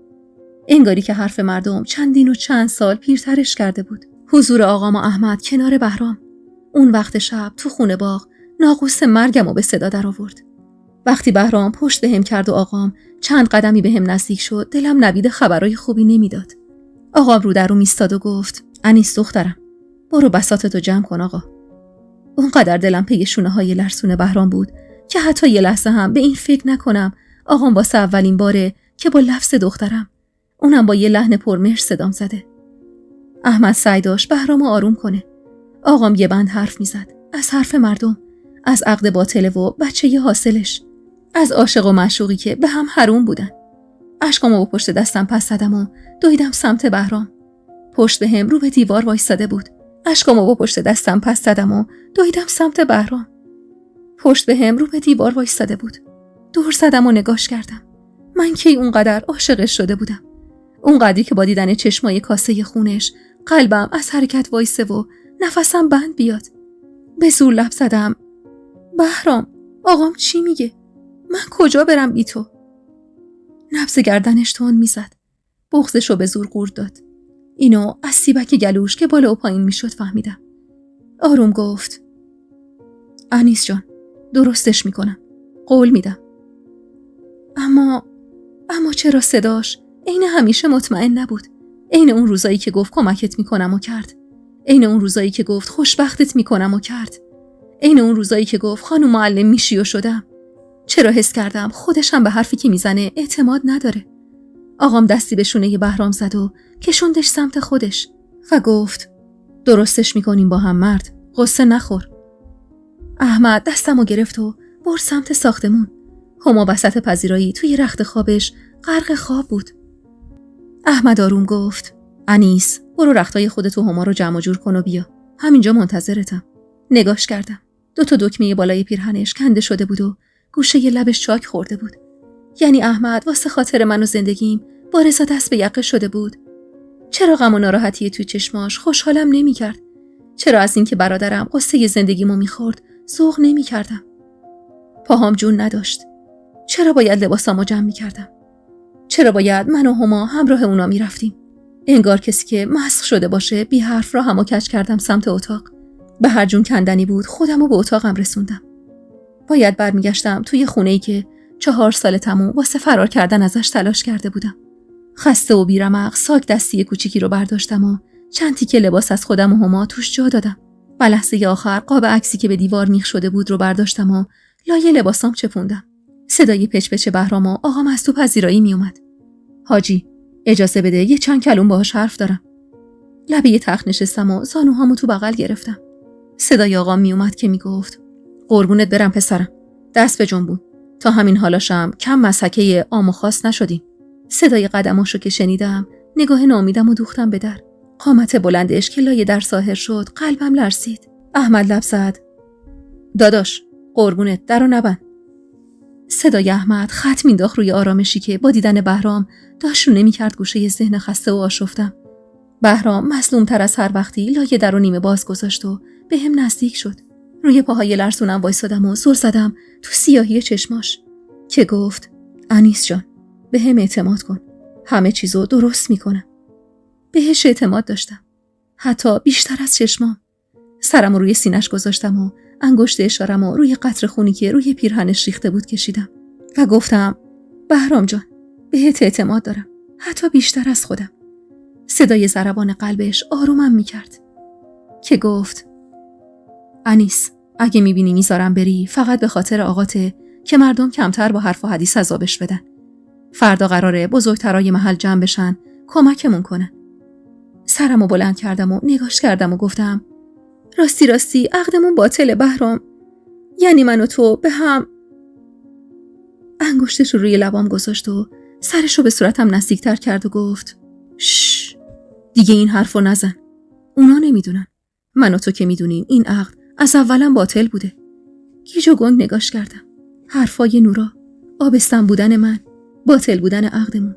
انگاری که حرف مردم چندین و چند سال پیرترش کرده بود. حضور آقام و احمد کنار بهرام، اون وقت شب تو خونه باغ، ناقوس مرگمو به صدا در آورد. وقتی بهرام پشت بهم کرد و آقام چند قدمی بهم نزدیک شد، دلم نوید خبرای خوبی نمیداد. آقام رو در رو ایستاد و گفت: انیس دخترم، برو بساطتو جمع کن آقا. اونقدر دلم پی شونه‌های لرزون بهرام بود که حتی یه لحظه هم به این فکر نکنم آقام واسه اولین باره که با لفظ دخترم، اونم با یه لحن پرمهر صدام زده. احمد سعی داشت بهرامو آروم کنه. آقام یه بند حرف میزد، از حرف مردم، از عقد باطله و بچه ی حاصلش، از عاشق و معشوقی که به هم حروم بودن. اشکامو با پشت دستم پس زدم و دویدم سمت بهرام. پشت بهم رو به دیوار وایساده بود. اشکامو با پشت دستم پس زدم و دویدم سمت بهرام. پشت بهم رو به دیوار وایساده بود. دور زدم و نگاش کردم. من کی اونقدر عاشقش شده بودم. اونقدری که با دیدن چشمای کاسه خونش قلبم از حرکت وایسه و نفسم بند بیاد. به زور لب زدم: بهرام، آقام چی میگه؟ من کجا برم بی تو؟ نبض گردنش تند میزد. بغضشو به زور قورت داد. اینو از سیبک گلوش که بالا و پایین میشد فهمیدم. آروم گفت: انیس جان، درستش میکنم. قول میدم. اما چرا صداش عین همیشه مطمئن نبود؟ عین اون روزایی که گفت کمکت میکنم و کرد. عین اون روزایی که گفت خوشبختت میکنم و کرد. عین اون روزایی که گفت خانم معلم میشی و شدم. چرا حس کردم خودش هم به حرفی که میزنه اعتماد نداره؟ آقام دستی به شونه بهرام زد و کشوندش سمت خودش و گفت: درستش میکنیم با هم مرد، غصه نخور. احمد دستمو گرفت و برد سمت ساختمون. هما وسط پذیرایی توی رخت خوابش غرق خواب بود. احمد آروم گفت: انیس، برو رختای خودتو هما رو جمع جور کن و بیا. همینجا منتظرتم. نگاش کردم. 2 تا دکمه بالای پیرهنش کنده شده بود و گوشه ی لبش چاک خورده بود. یعنی احمد واسه خاطر من و زندگیم با رضا دست به یقه شده بود. چرا غم و ناراحتی توی چشماش خوشحالم نمی کرد؟ چرا از این که برادرم قصه زندگیمو میخورد ذوق نمی کردم؟ پاهام جون نداشت. چرا باید لباسامو جمع می کردم؟ چرا باید من و هما همراه اونا می رفتیم؟ انگار کسی که مسخ شده باشه بی حرف را همو کج کردم سمت اتاق. به هر جون کندنی بود خودمو به اتاقم رسوندم. باید برمیگشتم توی خونه‌ای که 4 سال تموم واسه فرار کردن ازش تلاش کرده بودم. خسته و بیرمق ساک دستی کوچیکی رو برداشتم و چند تیکه لباس از خودم و هما توش جا دادم. و لحظه آخر قاب عکسی که به دیوار میخ شده بود رو برداشتم و لای لباسام چپوندم. صدای پچ پچ بهرام و آقام از تو پذیرایی می اومد. حاجی، اجازه بده یه چند کلمه باهاش حرف دارم. لبه تخت نشستم و زانوهامو تو بغل گرفتم. صدای آقام می اومد که میگفت: قربونت برم پسرم، دست به جنبون. تا همین حالاشم کم مسحکه عام و خاص نشدیم. صدای قدماشو که شنیدم نگاه ناامیدم و دوختم به در. قامت بلندش که لای در ظاهر شد قلبم لرزید. احمد لب زد: داداش، قربونت، درو نبند. صدای احمد خط مینداخت روی آرامشی که با دیدن بهرام داشت رو نمی‌کرد گوشه ذهن خسته و آشفتم. بهرام مظلوم‌تر از هر وقتی لای در و نیمه باز گذاشت و به هم نزدیک شد. روی پاهای لرزونم وایسادم و زل زدم تو سیاهی چشماش که گفت: انیس جان، به هم اعتماد کن. همه چیزو درست میکنم. بهش اعتماد داشتم. حتی بیشتر از چشمام. سرم روی سینش گذاشتم و انگشت اشارم روی قطره خونی که روی پیرهنش ریخته بود کشیدم و گفتم: بهرام جان، بهت اعتماد دارم. حتی بیشتر از خودم. صدای ضربان قلبش آرومم میکرد که گفت: انیس، اگه میبینی میذارم بری فقط به خاطر آقاته که مردم کمتر با حرف و حدیث عذابش بدن. فردا قراره بزرگترای محل جمع بشن کمکمون کنن. سرمو بلند کردم و نگاش کردم و گفتم راستی عقدمون باطله بهرام. یعنی من و تو به هم. انگشتش رو روی لبام گذاشت و سرش رو به صورتم نزدیکتر کرد و گفت شش، دیگه این حرفو نزن. اونا نمیدونن. من و تو که میدونیم این عقد از اولا باطل بوده. گیج و گنگ نگاش کردم. حرفای نورا، آبستن بودن من، باطل بودن عقدمون.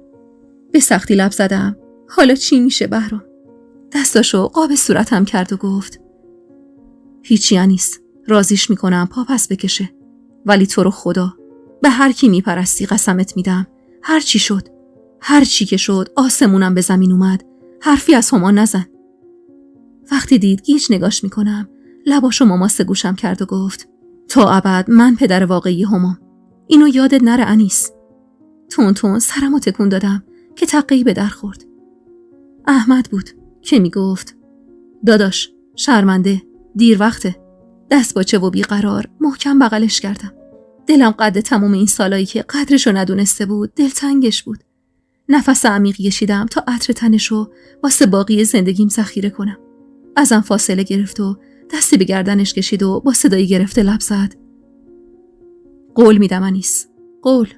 به سختی لب زدم. حالا چی میشه بهرام؟ دستاشو قاب صورتم کرد و گفت هیچی انیس، راضیش میکنم پا پس بکشه. ولی تو رو خدا به هر کی میپرستی قسمت میدم هر چی شد، هر چی که شد، آسمونم به زمین اومد، حرفی از هما نزن. وقتی دید گیج نگاش میکنم، لباشو ماماسه گوشم کرد و گفت تا ابد من پدر واقعی همام. اینو یادت نره انیس. تون سرمو تکون دادم که تقی به در خورد. احمد بود که میگفت داداش شرمنده، دیر وقته. دست باچه و بیقرار محکم بغلش کردم. دلم قد تموم این سالایی که قدرشو ندونسته بود دلتنگش بود. نفس عمیق کشیدم تا عطر تنشو واسه باقی زندگیم ذخیره کنم. ازم فاصله گرفت و دستی به گردنش کشید و با صدای گرفته لب زد قول میدم انیس، قول.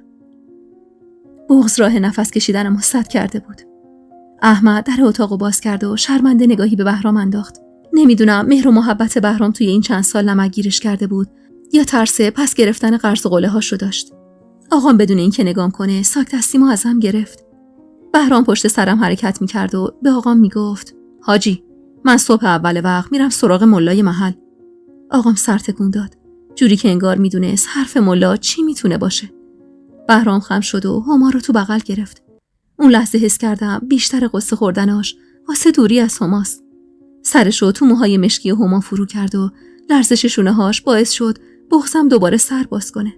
بغض راه نفس کشیدنمو سد کرده بود. احمد در اتاقو باز کرد و شرمنده نگاهی به بهرام انداخت. نمیدونم مهر و محبت بهرام توی این چند سال نمکگیرش کرده بود یا ترس پس گرفتن قرض و قله هاشو داشت. آقام بدون اینکه نگام کنه ساک دستیمو ازم گرفت. بهرام پشت سرم حرکت میکرد و به آقام میگفت حاجی من صبح اول وقت میرم سراغ ملای محل. آقام سر تکون داد، جوری که انگار میدونست حرف ملا چی میتونه باشه. بهرام خم شد و هما رو تو بغل گرفت. اون لحظه حس کردم بیشتر قصه خوردناش واسه دوری از هماست. سرشو تو موهای مشکی هما فرو کرد و لرزش شونه‌هاش باعث شد بغضم دوباره سر باز کنه.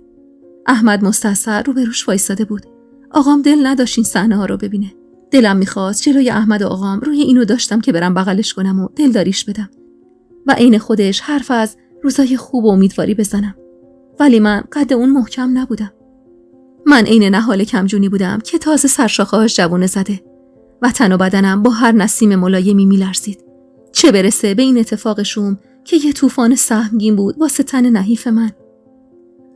احمد مستصر روبروش وایساده بود. آقام دل نداشت این صحنه‌ها رو ببینه. دلم میخواست جلوی احمد و آقام روی اینو داشتم که برم بغلش کنم و دلداریش بدم و عین خودش حرف از روزای خوب و امیدواری بزنم. ولی من قد اون محکم نبودم. من عین نهال کمجونی بودم که تازه سرشاخه‌هاش جوونه زده و تن و بدنم با هر نسیم ملایمی میلرزید. چه برسه به این اتفاق شوم که یه طوفان سهمگین بود واسه تن نحیف من.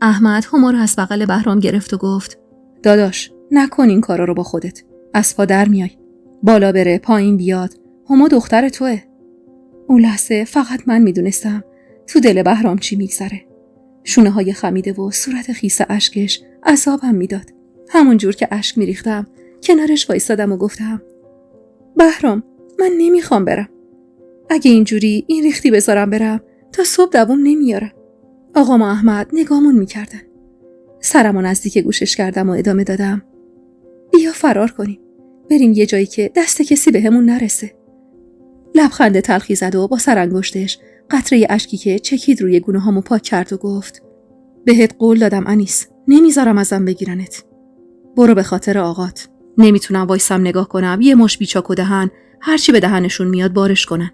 احمد هما رو از بغل بهرام گرفت و گفت داداش نکن این کارا رو با خودت. از پا در میای. بالا بره پایین بیاد. هما دختر توه. اون لحظه فقط من میدونستم تو دل بهرام چی میگذره. شونه‌های خمیده و صورت خیس اشکش عذابم میداد. همون جور که اشک میریختم کنارش وایسادم و گفتم بهرام من نمیخوام برم. اگه اینجوری این ریختی بذارم برم تا صبح دوام نمیارم. آقام و احمد نگامون میکردن. سرمو نزدیک گوشش کردم و ادامه دادم بیا فرار کنیم. بریم یه جایی که دست کسی بهمون نرسه. لبخند تلخی زد و با سرانگشتش قطره اشکی که چکید روی گونه‌هامو پاک کرد و گفت بهت قول دادم انیس، نمیذارم ازم بگیرنت. برو به خاطر آقات. نمیتونم وایسم نگاه کنم یه مش بیچاک و دهن هرچی به دهنشون میاد بارش کنن.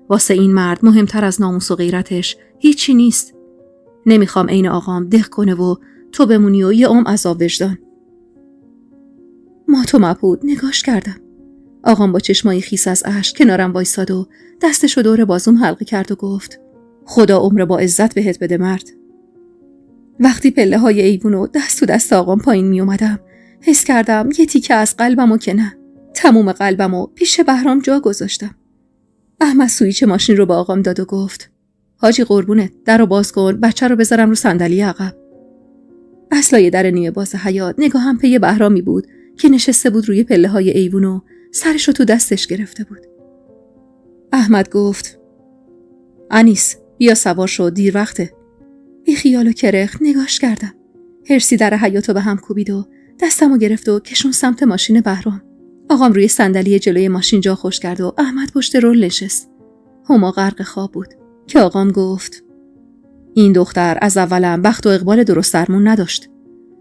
واسه این مرد مهمتر از ناموس و غیرتش هیچی نیست. نمیخوام عین آقام دق کنه و تو بمونی و یه عمر عذاب وجدان. مات و مبهوت نگاش کردم. آقام با چشمای خیس از اشک کنارم وایساد و دستشو دور بازوم حلقه کرد و گفت خدا عمر با عزت بهت بده مرد. وقتی پله های ایوونو دست تو دست آقام پایین می اومدم حس کردم یه تیکه از قلبمو که نه تموم قلبمو پیش بهرام جا گذاشتم. احمد سویچ ماشین رو به آقام داد و گفت حاجی قربونت درو باز کن بچه رو بذارم رو صندلی عقب. اصلای در نیمه باز حیاط نگاهم پی بهرامی بود که نشسته بود روی پله های ایوون و سرش رو تو دستش گرفته بود. احمد گفت انیس بیا سوار شو دیر وقته. بی خیال و کرخت نگاش کردم. هرسی در حیاطو به هم کوبید و دستمو گرفت و کشون سمت ماشین بهرام. آقام روی صندلی جلوی ماشین جا خوش کرد و احمد پشت رول نشست. هما غرق خواب بود که آقام گفت این دختر از اولم بخت و اقبال درست درمون نداشت.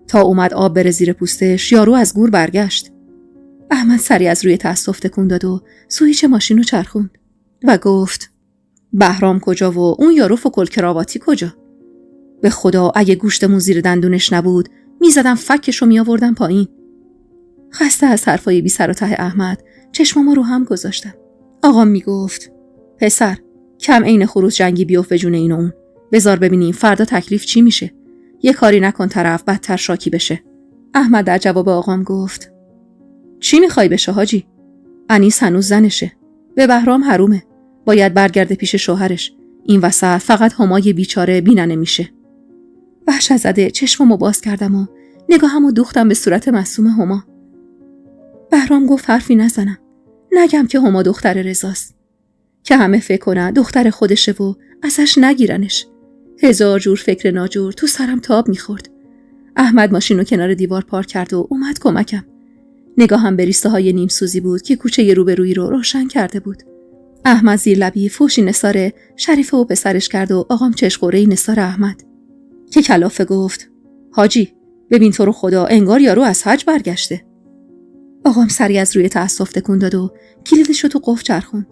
تا اومد آب بره زیر پوستش یارو از گور برگشت. احمد سری از روی تأسف تکون داد و سویچ ماشین رو چرخوند و گفت بهرام کجا و اون یارو فکل کراواتی کجا؟ به خدا اگه گوشتمون زیر دندونش نبود میزدم فکشو میآوردم پایین. خسته از حرفای بی سر و ته احمد چشمامو رو هم گذاشتم. آقام میگفت پسر کم عین خروس جنگی بیفت به جون این و اون. بذار ببینیم فردا تکلیف چی میشه. یه کاری نکن طرف بدتر شاکی بشه. احمد در جواب آقام گفت چی میخوای بشه حاجی؟ انیس هنوز زنشه. به بهرام حرومه. باید برگرده پیش شوهرش. این وسط فقط همای بیچاره بیننه میشه. وحشت زده چشممو باز کردم و نگاهمو دوختم به صورت معصوم هما. بهرام گفت حرفی نزنم. نگم که هما دختر رضاست. که همه فکر کنن دختر خودشه و ازش نگیرنش. هزار جور فکر ناجور تو سرم تاب میخورد. احمد ماشینو کنار دیوار پارک کرد و اومد کمکم. نگاهم به ریسته های نیم سوزی بود که کوچه روبرویی رو روشن کرده بود. احمد زیر لبی فوشی نثار شریفه و پسرش کرد و آقام چشقوره‌ای نثار احمد. که کلافه گفت حاجی ببین تو رو خدا انگار یارو از حج برگشته. آقام سری از روی تأسف تکون داد و کلیدش رو تو قفل چرخوند.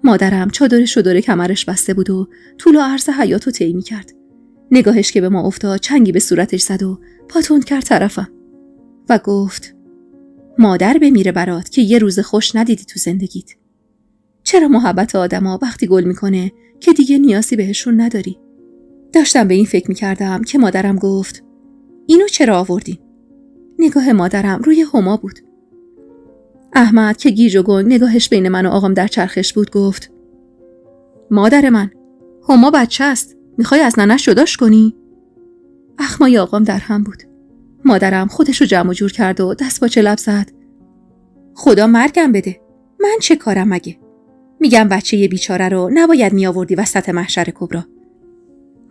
مادرم چادرش رو دور کمرش بسته بود و طول و عرض حیاط رو طی می‌کرد. نگاهش که به ما افتاد چنگی به صورتش زد و پاتوند کرد طرفم و گفت مادر بمیره برات که یه روز خوش ندیدی تو زندگیت. چرا محبت آدما وقتی گل میکنه که دیگه نیازی بهشون نداری؟ داشتم به این فکر میکردم که مادرم گفت اینو چرا آوردین؟ نگاه مادرم روی هما بود. احمد که گیج و گنگ نگاهش بین من و آقام در چرخش بود گفت مادر من هما بچه است. میخوای از ننش جداش کنی؟ اخمای آقام در هم بود. مادرم خودشو جمع و جور کرد و دست با چه لب زد. خدا مرگم بده. من چه کارم مگه؟ میگم بچه یه بیچاره رو نباید میآوردی وسط محشر کبرا.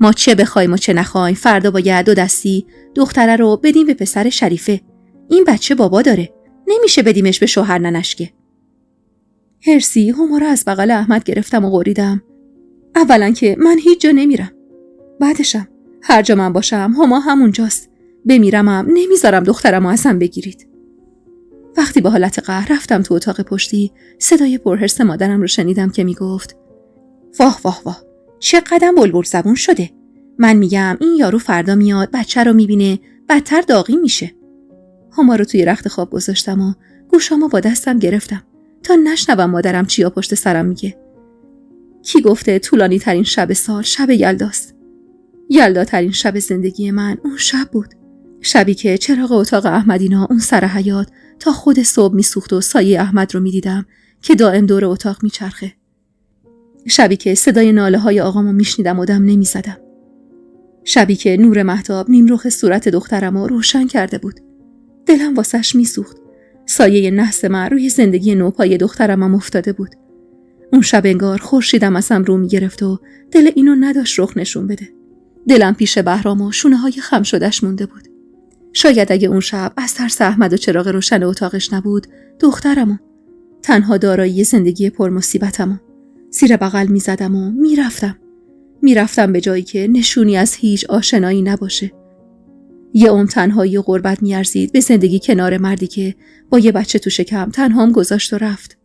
ما چه بخوایم و چه نخوایم فردا باید 2 دستی دختره رو بدیم به پسر شریفه. این بچه بابا داره. نمیشه بدیمش به شوهر ننشگه. هرسی هما رو از بغل احمد گرفتم و غریدم. اولا که من هیچ جا نمیرم. بعدشم هر جا من باشم هما همونجاست. بمیرمم نمیذارم دخترمو ازم بگیرید. وقتی با حالت قهر رفتم تو اتاق پشتی صدای پرحرص مادرم رو شنیدم که میگفت واه واه واه چه قدم بلبل زبون شده. من میگم این یارو فردا میاد بچه رو میبینه بدتر داغی میشه. هما رو توی رخت خواب گذاشتم و گوشامو با دستم گرفتم تا نشنوم مادرم چیا پشت سرم میگه. کی گفته طولانی ترین شب سال شب یلداست؟ یلدا ترین شب زندگی من اون شب بود. شبی که چراغ اتاق احمدینا اون سر حیاط تا خود صبح میسوخت و سایه احمد رو میدیدم که دائم دور اتاق میچرخه. شبی که صدای ناله های آقامو میشنیدم و دم نمیزدم. شبی که نور مهتاب نیمرخ صورت دخترمو روشن کرده بود. دلم واسش میسوخت. سایه نحس من روی زندگی نوپای دخترمم افتاده بود. اون شب انگار خورشیدم ازم رو میگرفت و دل اینو نداشت رخ نشون بده. دلم پیش بهرام و شونه های خم شدش مونده بود. شاید اگه اون شب از ترس احمد و چراغ روشن اتاقش نبود دخترمو تنها دارایی زندگی پرمصیبتمو زیر بغل میزدم و میرفتم به جایی که نشونی از هیچ آشنایی نباشه. یه عمر تنهایی و غربت میارزید به زندگی کنار مردی که با یه بچه تو شکم تنهام گذاشت و رفت.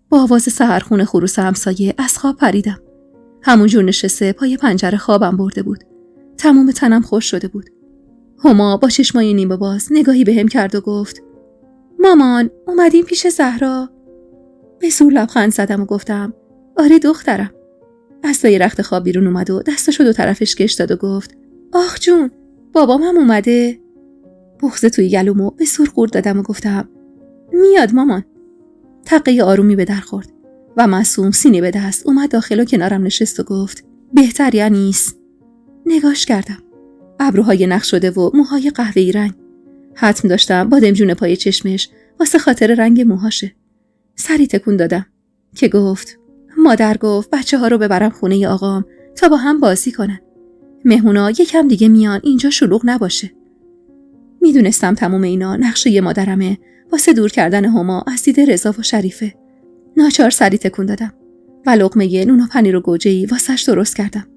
با آواز سحرخون خروس همسایه از خواب پریدم. همونجور نشسته پای پنجره خوابم برده بود. تمام تنم خوش شده بود. هما با چشمای نیمه باز نگاهی بهم کرد و گفت مامان اومدیم پیش زهرا. به زور لبخند زدم و گفتم آره دخترم. از لای رخت خواب بیرون اومد و دستشو 2 طرفش کش داد و گفت آخ جون بابام هم اومده. بغض توی گلومو به زور قورت دادم و گفتم میاد مامان. تقه آرومی به در خورد و معصوم سینه به دست اومد داخل و کنارم نشست و گفت بهتری انیس. نگاش کردم. ابروهای نقش شده و موهای قهوه‌ای رنگ. حتم داشتم بادمجون پای چشمش واسه خاطر رنگ موهاشه. سری تکون دادم که گفت مادر گفت بچه‌ها رو ببرم خونه آقام تا با هم بازی کنن. مهمونا یکم دیگه میان اینجا شلوغ نباشه. میدونستم تموم اینا نقشه مادرمه واسه دور کردن هما از دید رضا و شریفه. ناچار سری تکون دادم و لقمه نون و پنیر و گوجه‌ای واسش درست کردم.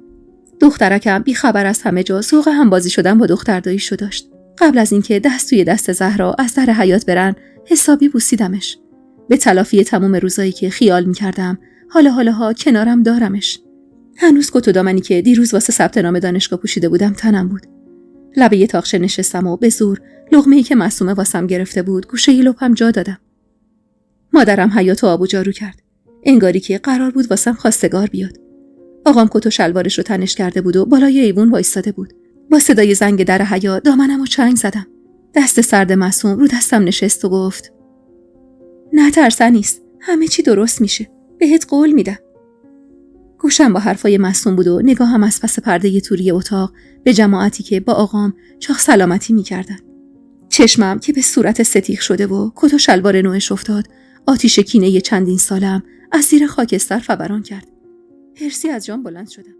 دخترکم بی خبر از همه جا ذوق هم بازی شدن با دختر داییشو داشت. قبل از اینکه دست توی دست زهرا از در حیاط برن حسابی بوسیدمش. به تلافی تموم روزایی که خیال می‌کردم حالا کنارم دارمش. هنوز کت و دامنی که دیروز واسه ثبت نام دانشگاه پوشیده بودم تنم بود. لبه یه تاقچه نشستم و به زور لقمه‌ای که معصومه واسم گرفته بود گوشه لپم جا دادم. مادرم حیاط و آب و جارو کرد. انگاری که قرار بود واسم خواستگار بیاد. آقام کت و شلوارش رو تنش کرده بود و بالای ایوون وایستاده بود. با صدای زنگ در حیاط دامنمو چنگ زدم. دست سرد معصوم رو دستم نشست و گفت: نترس انیس، همه چی درست میشه. بهت قول میدم. گوشم با حرفای معصوم بود و نگاهم از پس پرده توری اتاق به جماعتی که با آقام چاق سلامتی میکردن. چشمم که به صورت ستیغ شده و کت و شلوار نوعش افتاد، آتیش کینه چندین سالم از زیر خاکستر فوران کرد. هرسی از جام بلند شدم.